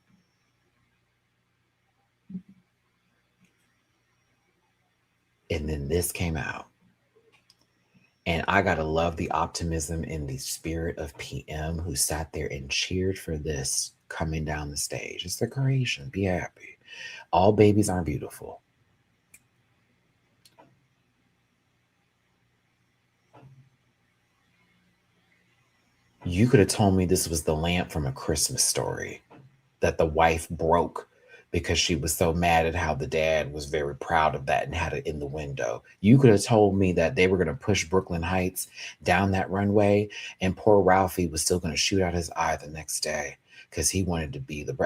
Speaker 2: and then this came out, and I gotta love the optimism and the spirit of PM who sat there and cheered for this coming down the stage. It's the creation. Be happy. All babies aren't beautiful. You could have told me this was the lamp from A Christmas Story that the wife broke because she was so mad at how the dad was very proud of that and had it in the window. You could have told me that they were going to push Brooklyn Heights down that runway, and poor Ralphie was still going to shoot out his eye the next day because he wanted to be the.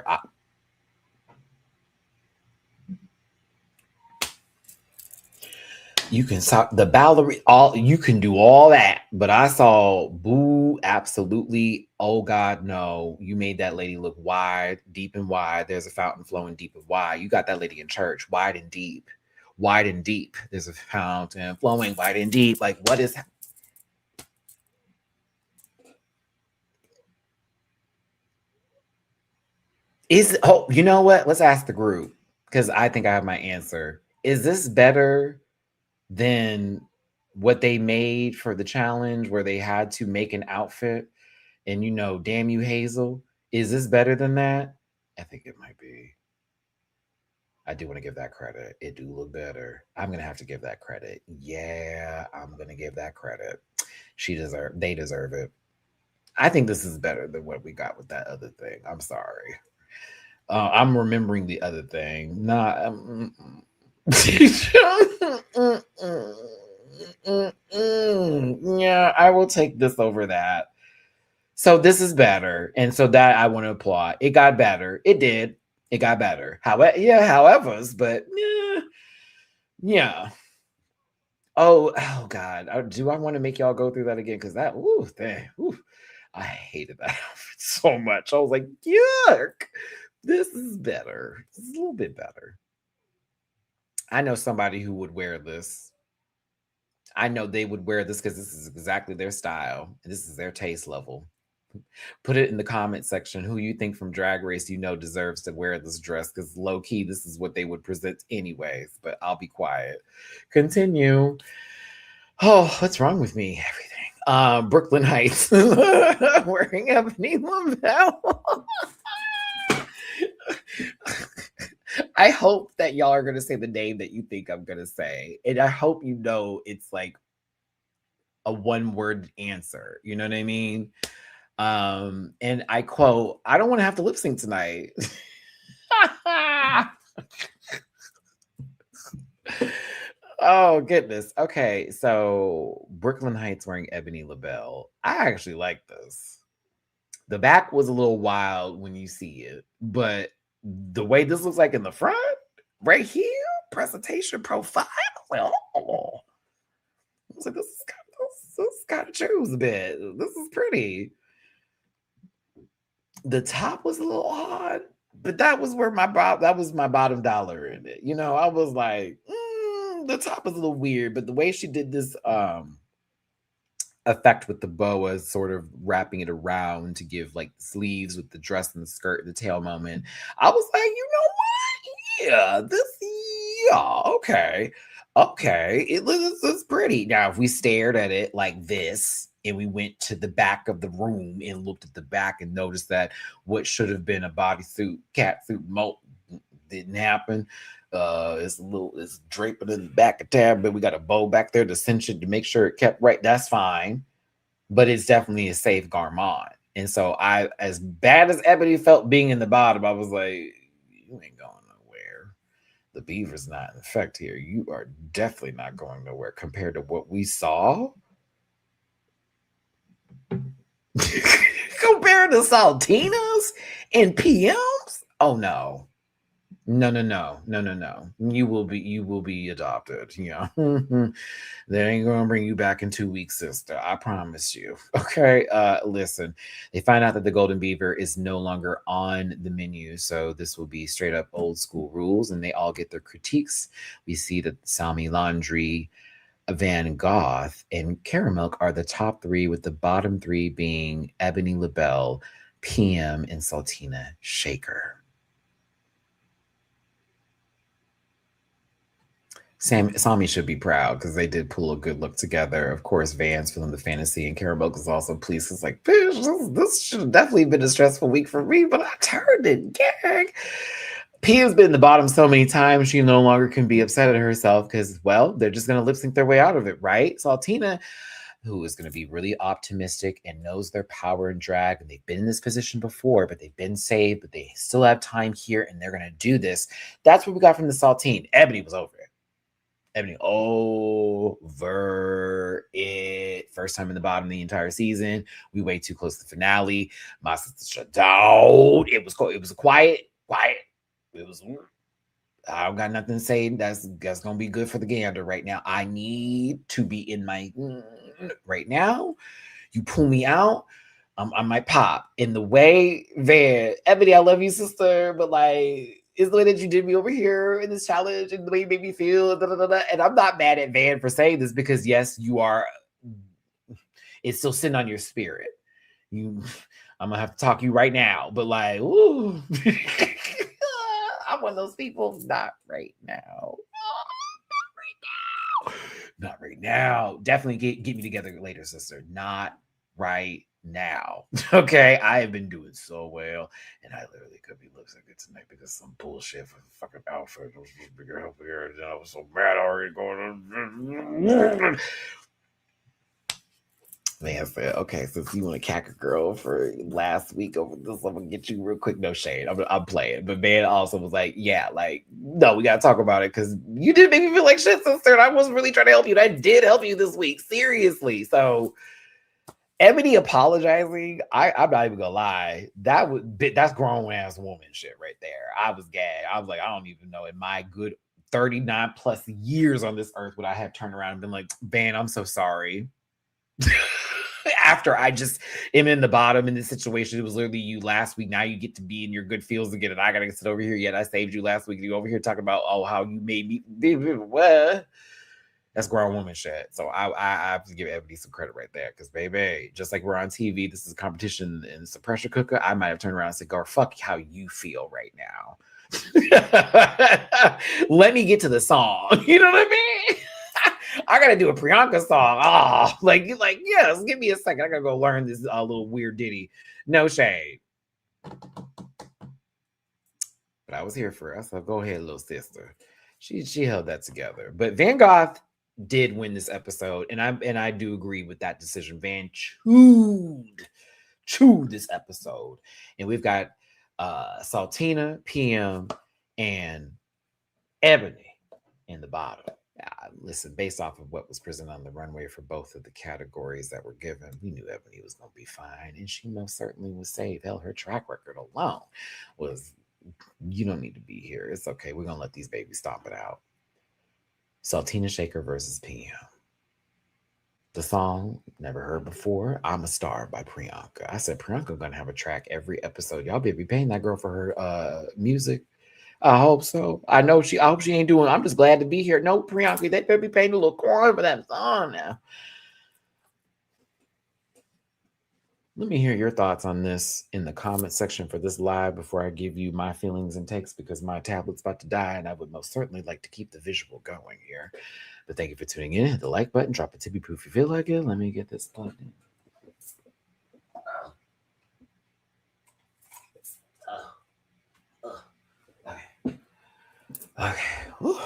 Speaker 2: You can stop the ballerina, all you can do all that, but I saw boo, absolutely. Oh God, no! You made that lady look wide, deep and wide. There's a fountain flowing deep and wide. You got that lady in church, wide and deep, wide and deep. There's a fountain flowing wide and deep. Like, what is? You know what? Let's ask the group because I think I have my answer. Is this better than what they made for the challenge where they had to make an outfit and damn you, Hazel? Is this better than that? I think it might be. I do want to give that credit. It do look better. I'm gonna have to give that credit. Yeah, I'm gonna give that credit. They deserve it. I think this is better than what we got with that other thing. I'm sorry. I'm remembering the other thing. Nah. Yeah, I will take this over that. So this is better, and so that I want to applaud. It got better. It did. It got better. However's, but yeah. Oh God. Do I want to make y'all go through that again? Because I hated that outfit so much. I was like, yuck. This is better. This is a little bit better. I know somebody who would wear this. I know they would wear this because this is exactly their style. This is their taste level. Put it in the comment section who you think from Drag Race deserves to wear this dress, because low key, this is what they would present anyways. But I'll be quiet. Continue. Oh, what's wrong with me? Everything. Brooklyn Heights wearing Ebony Lavelle. I hope that y'all are gonna say the name that you think I'm gonna say, and I hope it's like a one-word answer. You know what I mean? And I quote, "I don't want to have to lip sync tonight." Oh goodness. Okay, so Brooklyn Heights wearing Ebony Lavelle. I actually like this. The back was a little wild when you see it, but the way this looks like in the front, right here, presentation profile. Well, I was like, this is kind of choose a bit. This is pretty. The top was a little odd, but that was my bottom dollar in it. I was like, the top is a little weird, but the way she did this effect with the boa, sort of wrapping it around to give like the sleeves with the dress and the skirt and the tail moment, I was like, you know what? Okay. This is pretty. Now, if we stared at it like this and we went to the back of the room and looked at the back and noticed that what should have been a bodysuit, catsuit molt didn't happen. It's draping in the back of tab, but we got a bow back there to cinch it to make sure it kept right. That's fine, but it's definitely a safe garment. And so as bad as Ebony felt being in the bottom, I was like, you ain't going nowhere. The beaver's not in effect here. You are definitely not going nowhere compared to what we saw. Compared to Saltina's and PM's? Oh no. No. You will be adopted. They ain't gonna bring you back in 2 weeks, sister. I promise you. Okay. Listen, they find out that the golden beaver is no longer on the menu, so this will be straight up old school rules, and they all get their critiques. We see that Sami Laundry, Van Goth, and Caramilk are the top three, with the bottom three being Ebony Labelle, PM, and Saltina Shaker. Sami should be proud because they did pull a good look together. Of course, Van's feeling the fantasy, and Caramel is also pleased. It's like, bitch, this should have definitely been a stressful week for me, but I turned it, gang. Pia's been in the bottom so many times, she no longer can be upset at herself because, well, they're just going to lip sync their way out of it, right? Saltina, who is going to be really optimistic and knows their power and drag, and they've been in this position before, but they've been saved, but they still have time here, and they're going to do this. That's what we got from the Saltine. Ebony was over it. Ebony over it. First time in the bottom the entire season. We way too close to the finale. My sister shut down. It was cool. It was quiet. It was. I don't got nothing to say. That's gonna be good for the gander right now. I need to be in my right now. You pull me out, I might pop. In the way that Ebony, I love you, sister, but like, is the way that you did me over here in this challenge and the way you made me feel. And I'm not mad at Van for saying this because, yes, you are. It's still sitting on your spirit. I'm gonna have to talk to you right now. But like, ooh, I'm one of those people. Not right now. Not right now. Definitely get me together later, sister. Not right now. Okay, I have been doing so well, and I literally could be lip syncing tonight because some bullshit for the fucking outfit was bigger over here, and I was so mad already going on. Man said, okay, since you want to cack a girl for last week over this, I'm gonna get you real quick. No shade. I'm playing. But man also was like, yeah, like, no, we gotta talk about it because you did make me feel like shit, sister. And I wasn't really trying to help you. And I did help you this week. Seriously. So Ebony apologizing, I'm not even gonna lie. That's grown ass woman shit right there. I was gagged. I was like, I don't even know in my good 39 plus years on this earth would I have turned around and been like, Van, I'm so sorry. After I just am in the bottom in this situation, it was literally you last week. Now you get to be in your good feels again, and I gotta sit over here. Yet I saved you last week, and you over here talking about how you made me. What? That's grown woman shit. So I have to give Ebony some credit right there, because baby, just like we're on TV, this is a competition and it's a pressure cooker. I might have turned around and said, "Gar, fuck how you feel right now. Let me get to the song." You know what I mean? I gotta do a Priyanka song. Oh, like yes, give me a second. I gotta go learn this little weird ditty. No shade. But I was here for her. So go ahead, little sister. She held that together. But Van Gogh did win this episode, and I do agree with that decision. Van chewed this episode. And we've got Saltina, PM, and Ebony in the bottom. Listen, based off of what was presented on the runway for both of the categories that were given, we knew Ebony was going to be fine, and she most certainly was safe. Hell, her track record alone was, you don't need to be here. It's okay. We're going to let these babies stomp it out. Saltina Shaker versus PM. The song, never heard before, I'm a Star by Priyanka. I said, Priyanka going to have a track every episode. Y'all better be paying that girl for her music. I hope so. I hope she ain't doing. I'm just glad to be here. No, Priyanka, they better be paying a little coin for that song now. Let me hear your thoughts on this in the comment section for this live before I give you my feelings and takes, because my tablet's about to die and I would most certainly like to keep the visual going here. But thank you for tuning in. Hit the like button, drop a tippy poo if you feel like it. Let me get this plugged in. Okay. Whew.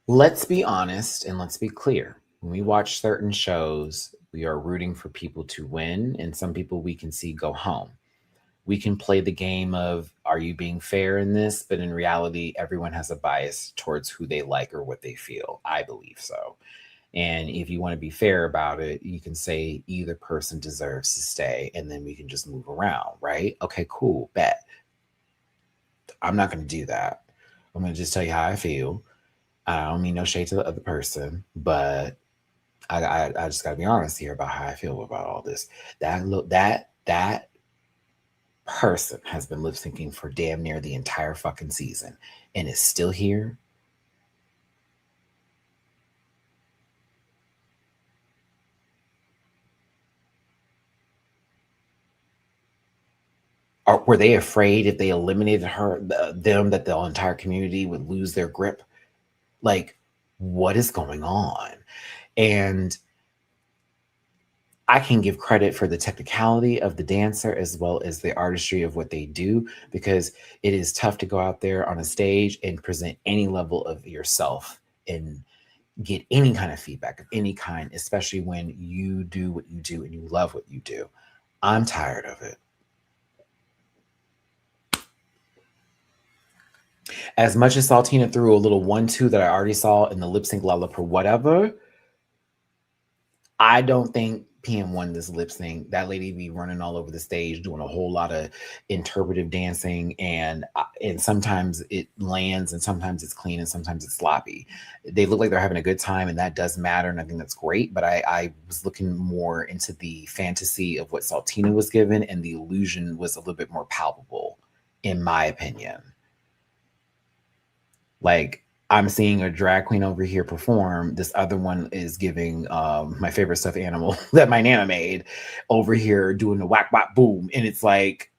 Speaker 2: Let's be honest and let's be clear. When we watch certain shows, we are rooting for people to win, and some people we can see go home. We can play the game of, are you being fair in this? But in reality, everyone has a bias towards who they like or what they feel. I believe so. And if you want to be fair about it, you can say either person deserves to stay, and then we can just move around, right? Okay, cool, bet. I'm not going to do that. I'm going to just tell you how I feel. I don't mean no shade to the other person, but I just got to be honest here about how I feel about all this. That person has been lip syncing for damn near the entire fucking season and is still here. Or were they afraid if they eliminated them, that the entire community would lose their grip? Like, what is going on? And I can give credit for the technicality of the dancer as well as the artistry of what they do, because it is tough to go out there on a stage and present any level of yourself and get any kind of feedback of any kind, especially when you do what you do and you love what you do. I'm tired of it. As much as Saltina threw a little 1-2 that I already saw in the lip sync lollip or whatever, I don't think PM won this lip sync. That lady be running all over the stage doing a whole lot of interpretive dancing, and sometimes it lands and sometimes it's clean and sometimes it's sloppy. They look like they're having a good time, and that does matter, and I think that's great. But I was looking more into the fantasy of what Saltina was given, and the illusion was a little bit more palpable, in my opinion. Like, I'm seeing a drag queen over here perform. This other one is giving my favorite stuffed animal that my nana made over here doing the whack whack boom. And it's like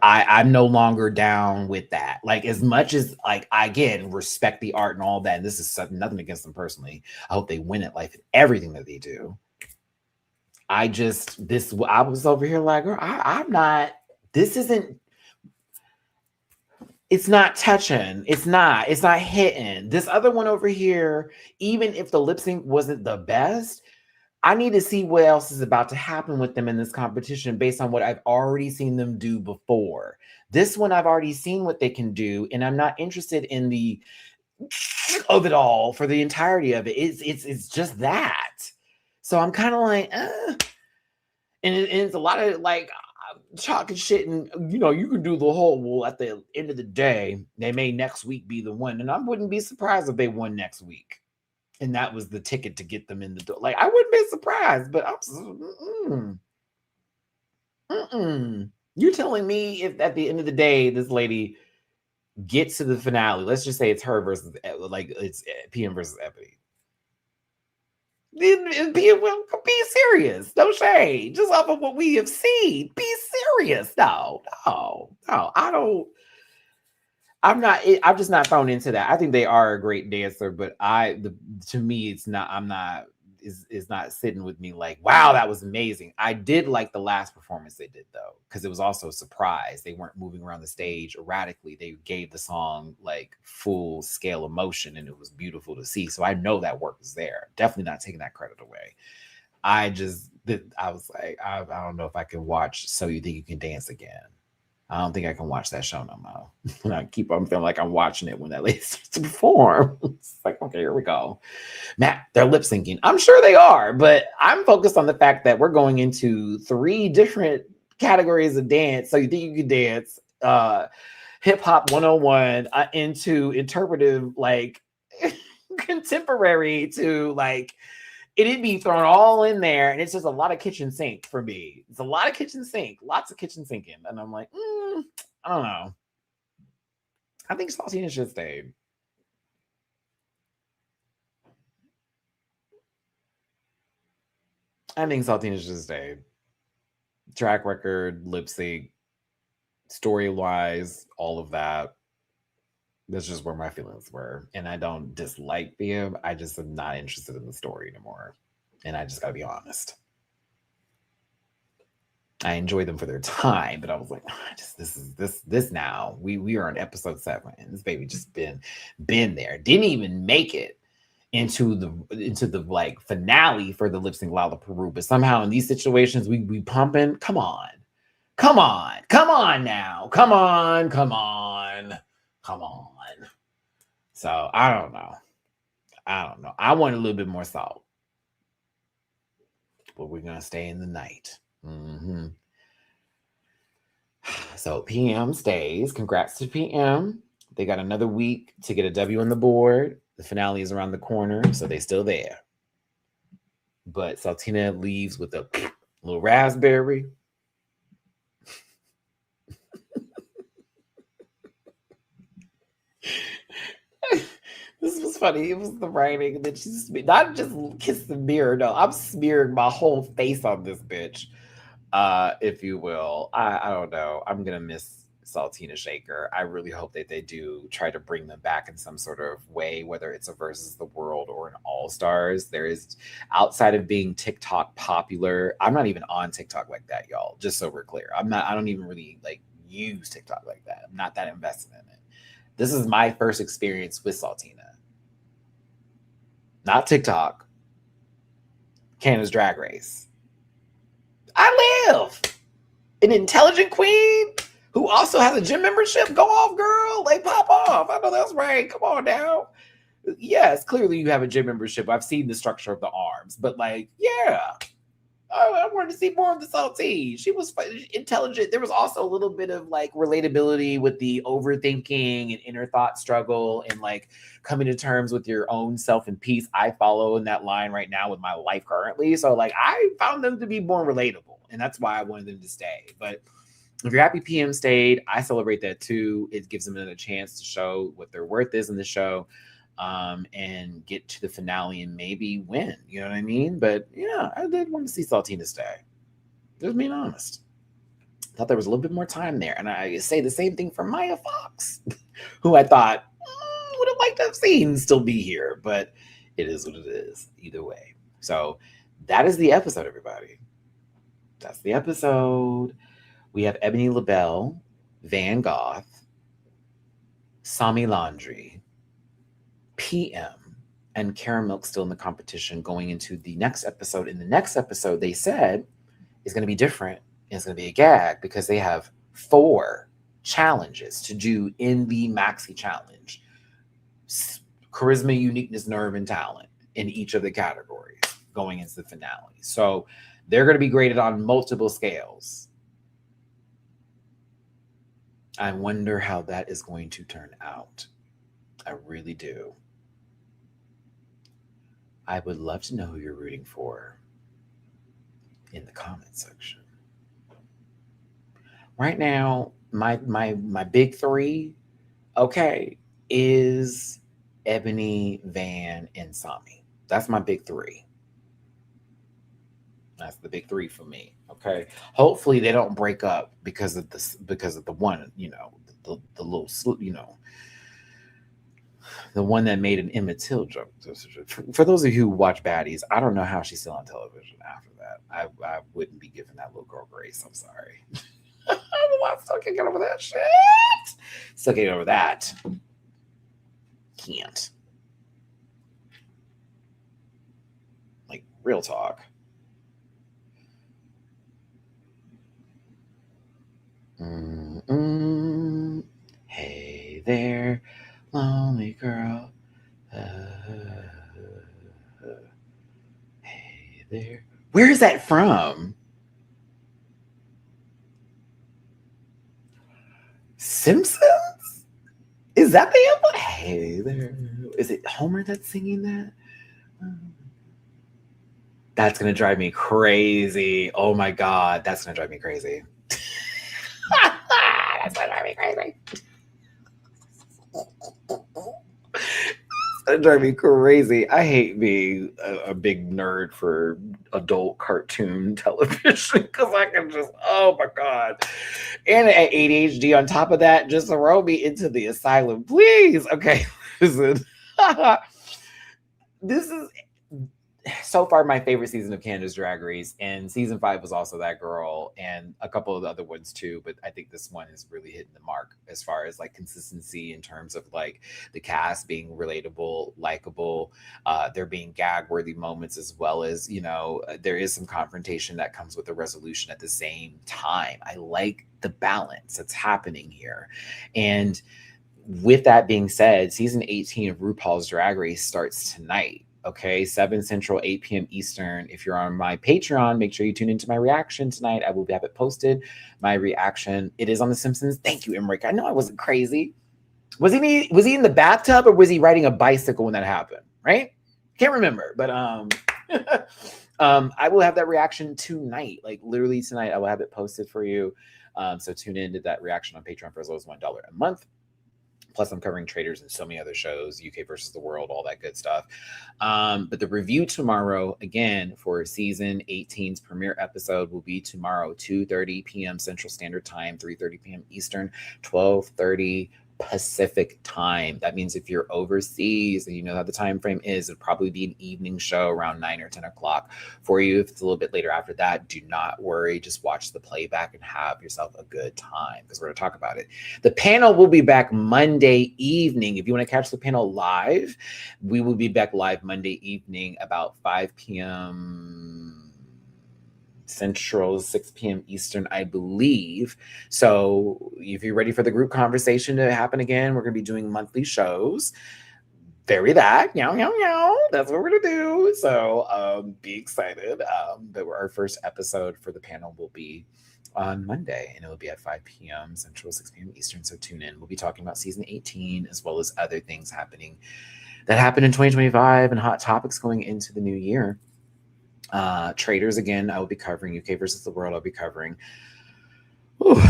Speaker 2: I'm no longer down with that. Like as much as like I again respect the art and all that, and this is nothing against them personally. I hope they win at life and everything that they do. I was over here like, girl, I'm not. This isn't. It's not touching. It's not hitting. This other one over here, even if the lip sync wasn't the best, I need to see what else is about to happen with them in this competition based on what I've already seen them do before. This one, I've already seen what they can do, and I'm not interested in the of it all for the entirety of it. It's just that. So I'm kind of like, and it's a lot of like talking shit, and you can do the whole, well, at the end of the day they may next week be the one, and I wouldn't be surprised if they won next week and that was the ticket to get them in the door. Like I wouldn't be surprised, but you're telling me if at the end of the day this lady gets to the finale, let's just say it's her versus like it's PM versus Ebony, then be serious. No shade. Just off of what we have seen. Be serious. No. I don't. I'm not. I'm just not thrown into that. I think they are a great dancer, but to me, it's not. I'm not. Is not sitting with me like, wow, that was amazing. I did like the last performance they did though, because it was also a surprise. They weren't moving around the stage erratically. They gave the song like full scale emotion, and it was beautiful to see. So I know that work was there. Definitely not taking that credit away. I was like, I don't know if I can watch So You Think You Can Dance again. I don't think I can watch that show no more. I keep on feeling like I'm watching it when that lady starts to perform. It's like, okay, here we go. Matt, they're lip syncing. I'm sure they are, but I'm focused on the fact that we're going into 3 different categories of dance. So You Think You Can Dance, hip hop 101, into interpretive, like contemporary to like, it'd be thrown all in there, and it's just a lot of kitchen sink for me. It's a lot of kitchen sink, lots of kitchen sinking, and I'm like, I don't know. I think Saltina should stay. I think Saltina should stay. Track record, lip sync, story wise, all of that. That's just where my feelings were. And I don't dislike them. I just am not interested in the story anymore. And I just gotta be honest. I enjoy them for their time, but I was like, this now. We are on Ep.7, and this baby just been there. Didn't even make it into the like finale for the lip sync Peru. But somehow in these situations we pumping. Come on now. Come on. So I don't know. I want a little bit more salt. But we're gonna stay in the night. So PM stays. Congrats to PM. They got another week to get a W on the board. The finale is around the corner, so they still there. But Saltina leaves with a little raspberry. This was funny. It was the writing that she's not just kiss the mirror. No, I'm smearing my whole face on this bitch, if you will. I don't know. I'm gonna miss Saltina Shaker. I really hope that they do try to bring them back in some sort of way, whether it's a versus the world or an all stars. There is, outside of being TikTok popular, I'm not even on TikTok like that, y'all. Just so we're clear, I don't even really like use TikTok like that. I'm not that invested in it. This is my first experience with Saltina. Not TikTok. Canada's Drag Race. I live an intelligent queen who also has a gym membership. Go off, girl. Like, pop off. I know that's right. Come on now. Yes, clearly you have a gym membership. I've seen the structure of the arms, but like, yeah. I wanted to see more of the Saltine. She was intelligent. There was also a little bit of like relatability with the overthinking and inner thought struggle and like coming to terms with your own self and peace. I follow in that line right now with my life currently. So like I found them to be more relatable, and that's why I wanted them to stay. But If your happy PM stayed, I celebrate that too. It gives them another chance to show what their worth is in the show, and get to the finale and maybe win. You know what I mean? But yeah, I did want to see Saltina stay. Just being honest. Thought there was a little bit more time there. And I say the same thing for Maya Fox, who I thought would have liked to have seen still be here. But it is what it is, either way. So that is the episode, everybody. That's the episode. We have Ebony LaBelle, Van Goth, Sami Laundry, PM, and Kara Milk still in the competition going into the next episode. In the next episode, they said is going to be different. It's going to be a gag because they have 4 challenges to do in the Maxi Challenge. Charisma, uniqueness, nerve, and talent in each of the categories going into the finale. So they're going to be graded on multiple scales. I wonder how that is going to turn out. I really do. I would love to know who you're rooting for in the comment section. Right now, my big 3, okay, is Ebony, Van, and Sami. That's my big 3. That's the big 3 for me. Okay. Hopefully they don't break up because of this, because of the one, the little, the one that made an Emmett Till joke. For those of you who watch Baddies, I don't know how she's still on television after that. I wouldn't be giving that little girl grace. I'm sorry. I'm still getting over that shit. Still getting over that. Can't. Like, real talk. Hey there, lonely girl. Hey there. Where is that from? Simpsons? Is that the album? Hey there. Is it Homer that's singing that? That's going to drive me crazy. Oh my God. That's going to drive me crazy. That's going to drive me crazy. It's going to drive me crazy. I hate being a big nerd for adult cartoon television because I can just, oh my God. And at ADHD on top of that, just throw me into the asylum, please. Okay, listen. This is so far my favorite season of Canada's Drag Race, and season 5 was also that girl, and a couple of the other ones too. But I think this one is really hitting the mark as far as like consistency in terms of like the cast being relatable, likable, there being gag-worthy moments, as well as there is some confrontation that comes with the resolution at the same time. I like the balance that's happening here, and with that being said, season 18 of RuPaul's Drag Race starts tonight. Okay, 7 Central, 8 p.m. Eastern. If you're on my Patreon, make sure you tune into my reaction tonight. I will have it posted. My reaction. It is on The Simpsons. Thank you, Emmerich. I know I wasn't crazy. Was he in the bathtub or was he riding a bicycle when that happened? Right? Can't remember. But I will have that reaction tonight. Like literally tonight, I will have it posted for you. So tune in to that reaction on Patreon for as low as $1 a month. Plus, I'm covering Traders and so many other shows, UK versus the world, all that good stuff. But the review tomorrow, again, for season 18's premiere episode will be tomorrow, 2:30 p.m. Central Standard Time, 3:30 p.m. Eastern, 12:30 Pacific time. That means if you're overseas and you know how the time frame is, it'll probably be an evening show around 9 or 10 o'clock for you. If it's a little bit later after that, do not worry. Just watch the playback and have yourself a good time because we're going to talk about it. The panel will be back Monday evening. If you want to catch the panel live, we will be back live Monday evening about 5 p.m. Central, 6 p.m. Eastern, I believe. So if you're ready for the group conversation to happen again, we're going to be doing monthly shows. Very that. Meow, meow, meow. That's what we're going to do. So be excited. But our first episode for the panel will be on Monday, and it will be at 5 p.m. Central, 6 p.m. Eastern. So tune in. We'll be talking about season 18 as well as other things happening that happened in 2025 and hot topics going into the new year. Traders again, I will be covering. UK versus the world, I'll be covering. Ooh,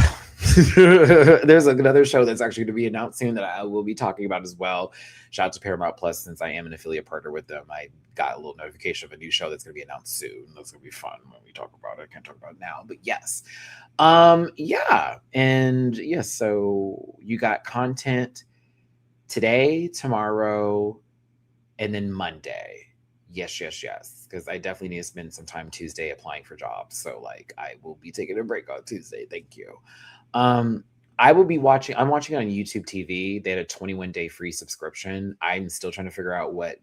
Speaker 2: There's another show that's actually going to be announced soon that I will be talking about as well. Shout out to Paramount Plus, since I am an affiliate partner with them. I got a little notification of a new show that's going to be announced soon. That's going to be fun when we talk about it. I can't talk about it now, but yes. Yeah. And yes, so you got content today, tomorrow, and then Monday. Yes, yes, yes. Because I definitely need to spend some time Tuesday applying for jobs. So like I will be taking a break on Tuesday. Thank you. Um, I will be watching. I'm watching it on YouTube TV. They had a 21-day free subscription. I'm still trying to figure out what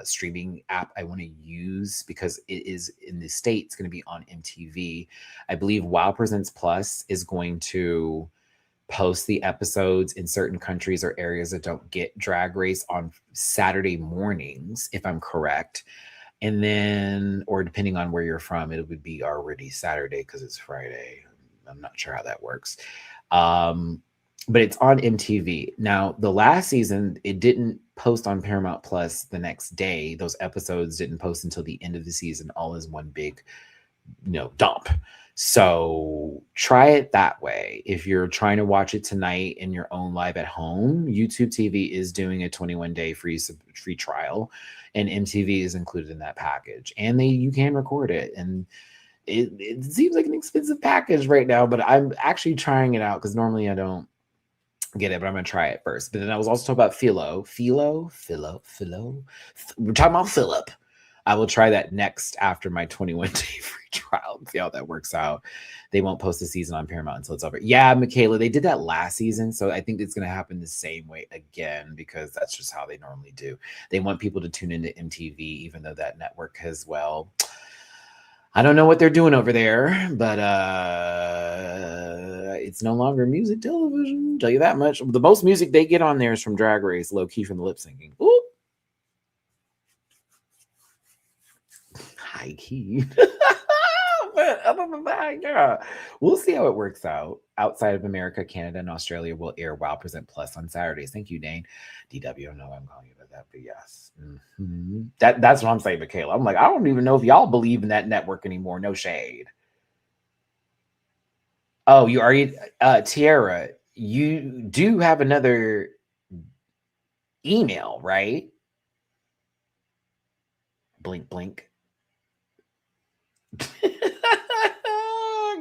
Speaker 2: streaming app I want to use, because it is in the States going to be on MTV. I believe Wow Presents Plus is going to post the episodes in certain countries or areas that don't get Drag Race on Saturday mornings, if I'm correct. And then, or depending on where you're from, it would be already Saturday because it's Friday. I'm not sure how that works. But it's on MTV. Now, the last season, it didn't post on Paramount Plus the next day. Those episodes didn't post until the end of the season, all as one big, dump. So try it that way. If you're trying to watch it tonight in your own live at home, YouTube TV is doing a 21-day free trial, and MTV is included in that package. And you can record it. And it seems like an expensive package right now, but I'm actually trying it out because normally I don't get it, but I'm going to try it first. But then I was also talking about Philo. We're talking about Philip. I will try that next after my 21-day free trial and see how that works out. They won't post the season on Paramount until it's over. Yeah, Michaela, they did that last season, so I think it's going to happen the same way again, because that's just how they normally do. They want people to tune into MTV, even though that network has, well, I don't know what they're doing over there, but it's no longer music television, tell you that much. The most music they get on there is from Drag Race, low-key from the lip syncing. Ooh. High key. But other than that, yeah, we'll see how it works out. Outside of America, Canada, and Australia will air Wow Present Plus on Saturdays. Thank you, Dane. DW, I know I'm calling you about that, but yes. That's what I'm saying, Michaela. I'm like, I don't even know if y'all believe in that network anymore. No shade. Oh, you already, Tiara, you do have another email, right? Blink, blink.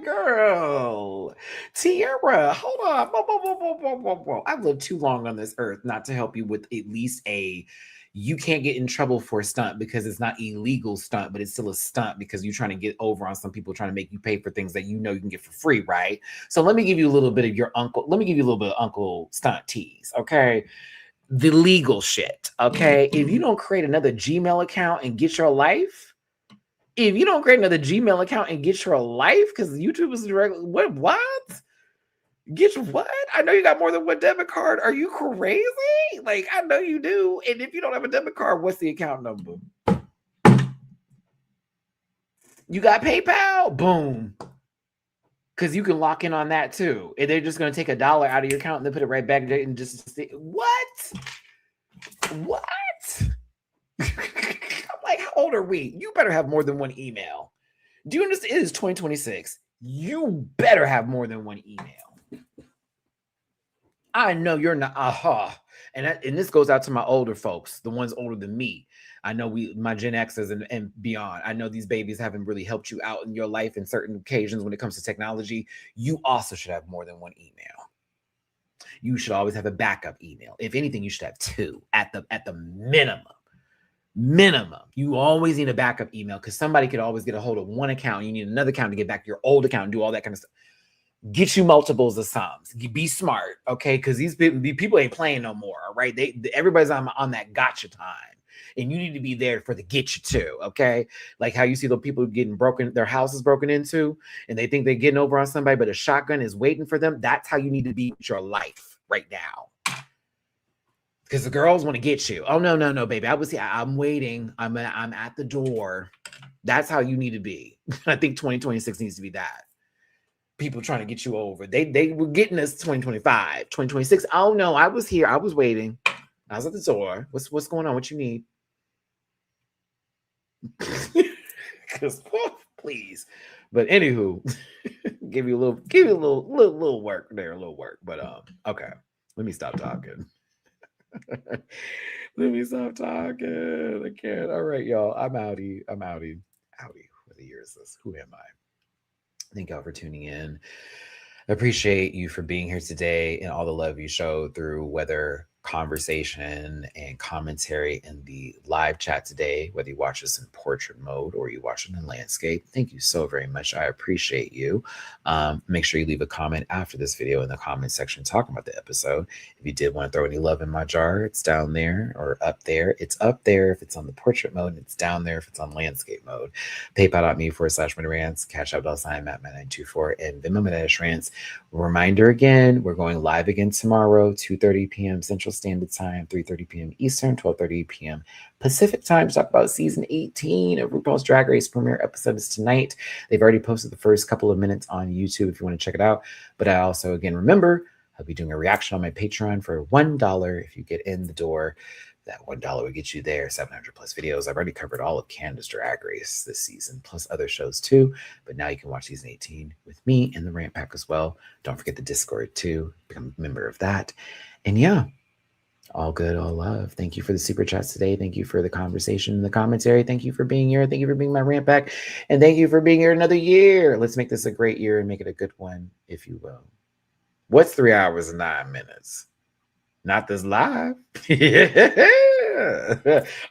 Speaker 2: Girl, Tiara, hold on. Whoa. I've lived too long on this earth not to help you with at least you can't get in trouble for a stunt, because it's not illegal stunt, but it's still a stunt because you're trying to get over on some people trying to make you pay for things that you can get for free, right? So let me give you a little bit of let me give you a little bit of Uncle Stunt tease, okay? The legal shit, okay? If you don't create another Gmail account and get your life, if you don't create another Gmail account and get your life, because YouTube is direct. What? Get your what? I know you got more than one debit card. Are you crazy? Like, I know you do. And if you don't have a debit card, what's the account number? You got PayPal? Boom. Because you can lock in on that too. And they're just going to take $1 out of your account and then put it right back and just what? Like, how old are we? You better have more than one email. Do you understand? It is 2026. You better have more than one email. I know you're not. And this goes out to my older folks, the ones older than me. I know my Gen Xers and beyond. I know these babies haven't really helped you out in your life in certain occasions when it comes to technology. You also should have more than one email. You should always have a backup email. If anything, you should have two at the minimum. You always need a backup email, because somebody could always get a hold of one account. You need another account to get back to your old account and do all that kind of stuff. Get you multiples of sums. Be smart, okay? Because these people ain't playing no more, all right? Everybody's on that gotcha time, and you need to be there for the get you too, okay? Like how you see the people getting their houses broken into, and they think they're getting over on somebody, but a shotgun is waiting for them. That's how you need to be with your life right now. Because the girls want to get you. Oh, no, baby. I'm waiting. I'm at the door. That's how you need to be. I think 2026 needs to be that. People trying to get you over. They were getting us 2025. 2026. Oh, no, I was here. I was waiting. I was at the door. What's going on? What you need? Because please. But anywho, give you a little work there, a little work. But okay, let me stop talking. Let me stop talking. I can't. All right, y'all. I'm outie. Outie. What the year is this? Who am I? Thank y'all for tuning in. I appreciate you for being here today and all the love you show through whether conversation and commentary in the live chat today, whether you watch this in portrait mode or you watch it in landscape. Thank you so very much. I appreciate you. Make sure you leave a comment after this video in the comment section talking about the episode. If you did want to throw any love in my jar, it's down there or up there. It's up there if it's on the portrait mode, and it's down there if it's on landscape mode. PayPal.me/Matty-Rants, Cash App $Matt924, and Venmo Matty-Rants. Reminder again, we're going live again tomorrow, 2:30 p.m. Central Standard Time, 3:30 p.m. Eastern, 12:30 p.m. Pacific Time to talk about season 18 of RuPaul's Drag Race. Premiere episode is tonight. They've already posted the first couple of minutes on YouTube if you want to check it out. But I also, again, remember, I'll be doing a reaction on my Patreon for $1 if you get in the door. That $1 would get you there, 700 plus videos. I've already covered all of Canada's Drag Race this season, plus other shows too. But now you can watch season 18 with me in the Rant Pack as well. Don't forget the Discord too. Become a member of that. And yeah, all good, all love. Thank you for the super chats today. Thank you for the conversation and the commentary. Thank you for being here. Thank you for being my Rant Pack. And thank you for being here another year. Let's make this a great year and make it a good one, if you will. What's 3 hours and 9 minutes? Not this live.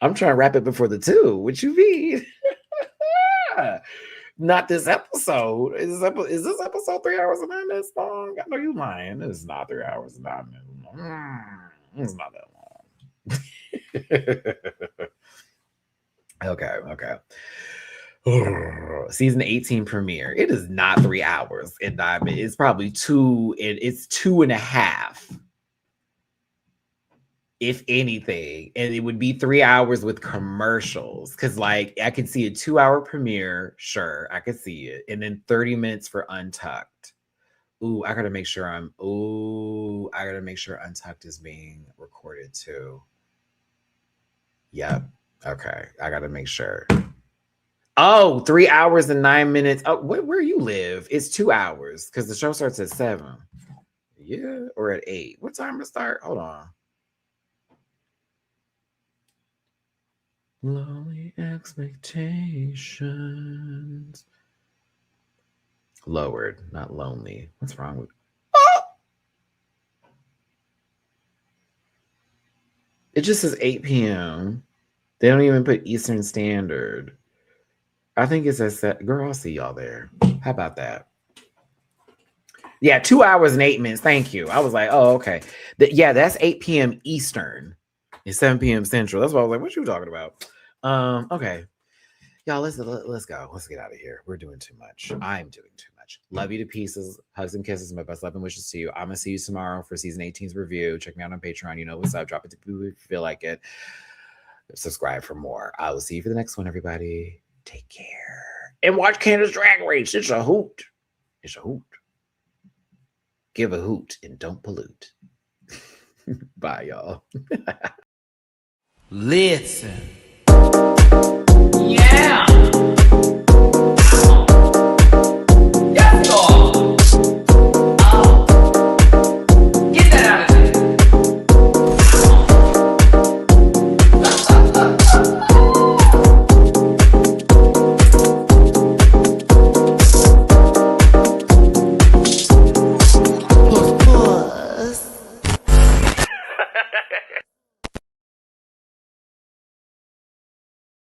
Speaker 2: I'm trying to wrap it before the 2. What you mean? Not this episode. Is this episode 3 hours and 9 minutes long? I know you lying. It's not 3 hours and 9 minutes. It's not that long. Okay. Season 18 premiere. It is not 3 hours and 9 minutes. It's probably 2. It's 2.5. If anything, and it would be 3 hours with commercials, because like I could see a 2-hour premiere, sure, I could see it, and then 30 minutes for Untucked. I gotta make sure Untucked is being recorded too. Yep. Okay, I gotta make sure. 3 hours and 9 minutes. Where you live? It's 2 hours because the show starts at 7. Yeah, or at 8. What time to start? Hold on. Lonely expectations. Lowered, not lonely. What's wrong with? It just says 8 p.m. They don't even put Eastern Standard. I think it says that. Girl, I'll see y'all there. How about that? Yeah, 2 hours and 8 minutes. Thank you. I was like, oh, okay. That's 8 p.m. Eastern. It's 7 p.m. Central. That's why I was like, what you talking about? Okay. Y'all, let's go. Let's get out of here. We're doing too much. I'm doing too much. Love you to pieces. Hugs and kisses. My best love and wishes to you. I'm going to see you tomorrow for season 18's review. Check me out on Patreon. You know what's up. Drop it to people if you feel like it. Subscribe for more. I will see you for the next one, everybody. Take care. And watch Canada's Drag Race. It's a hoot. It's a hoot. Give a hoot and don't pollute. Bye, y'all.
Speaker 1: Listen.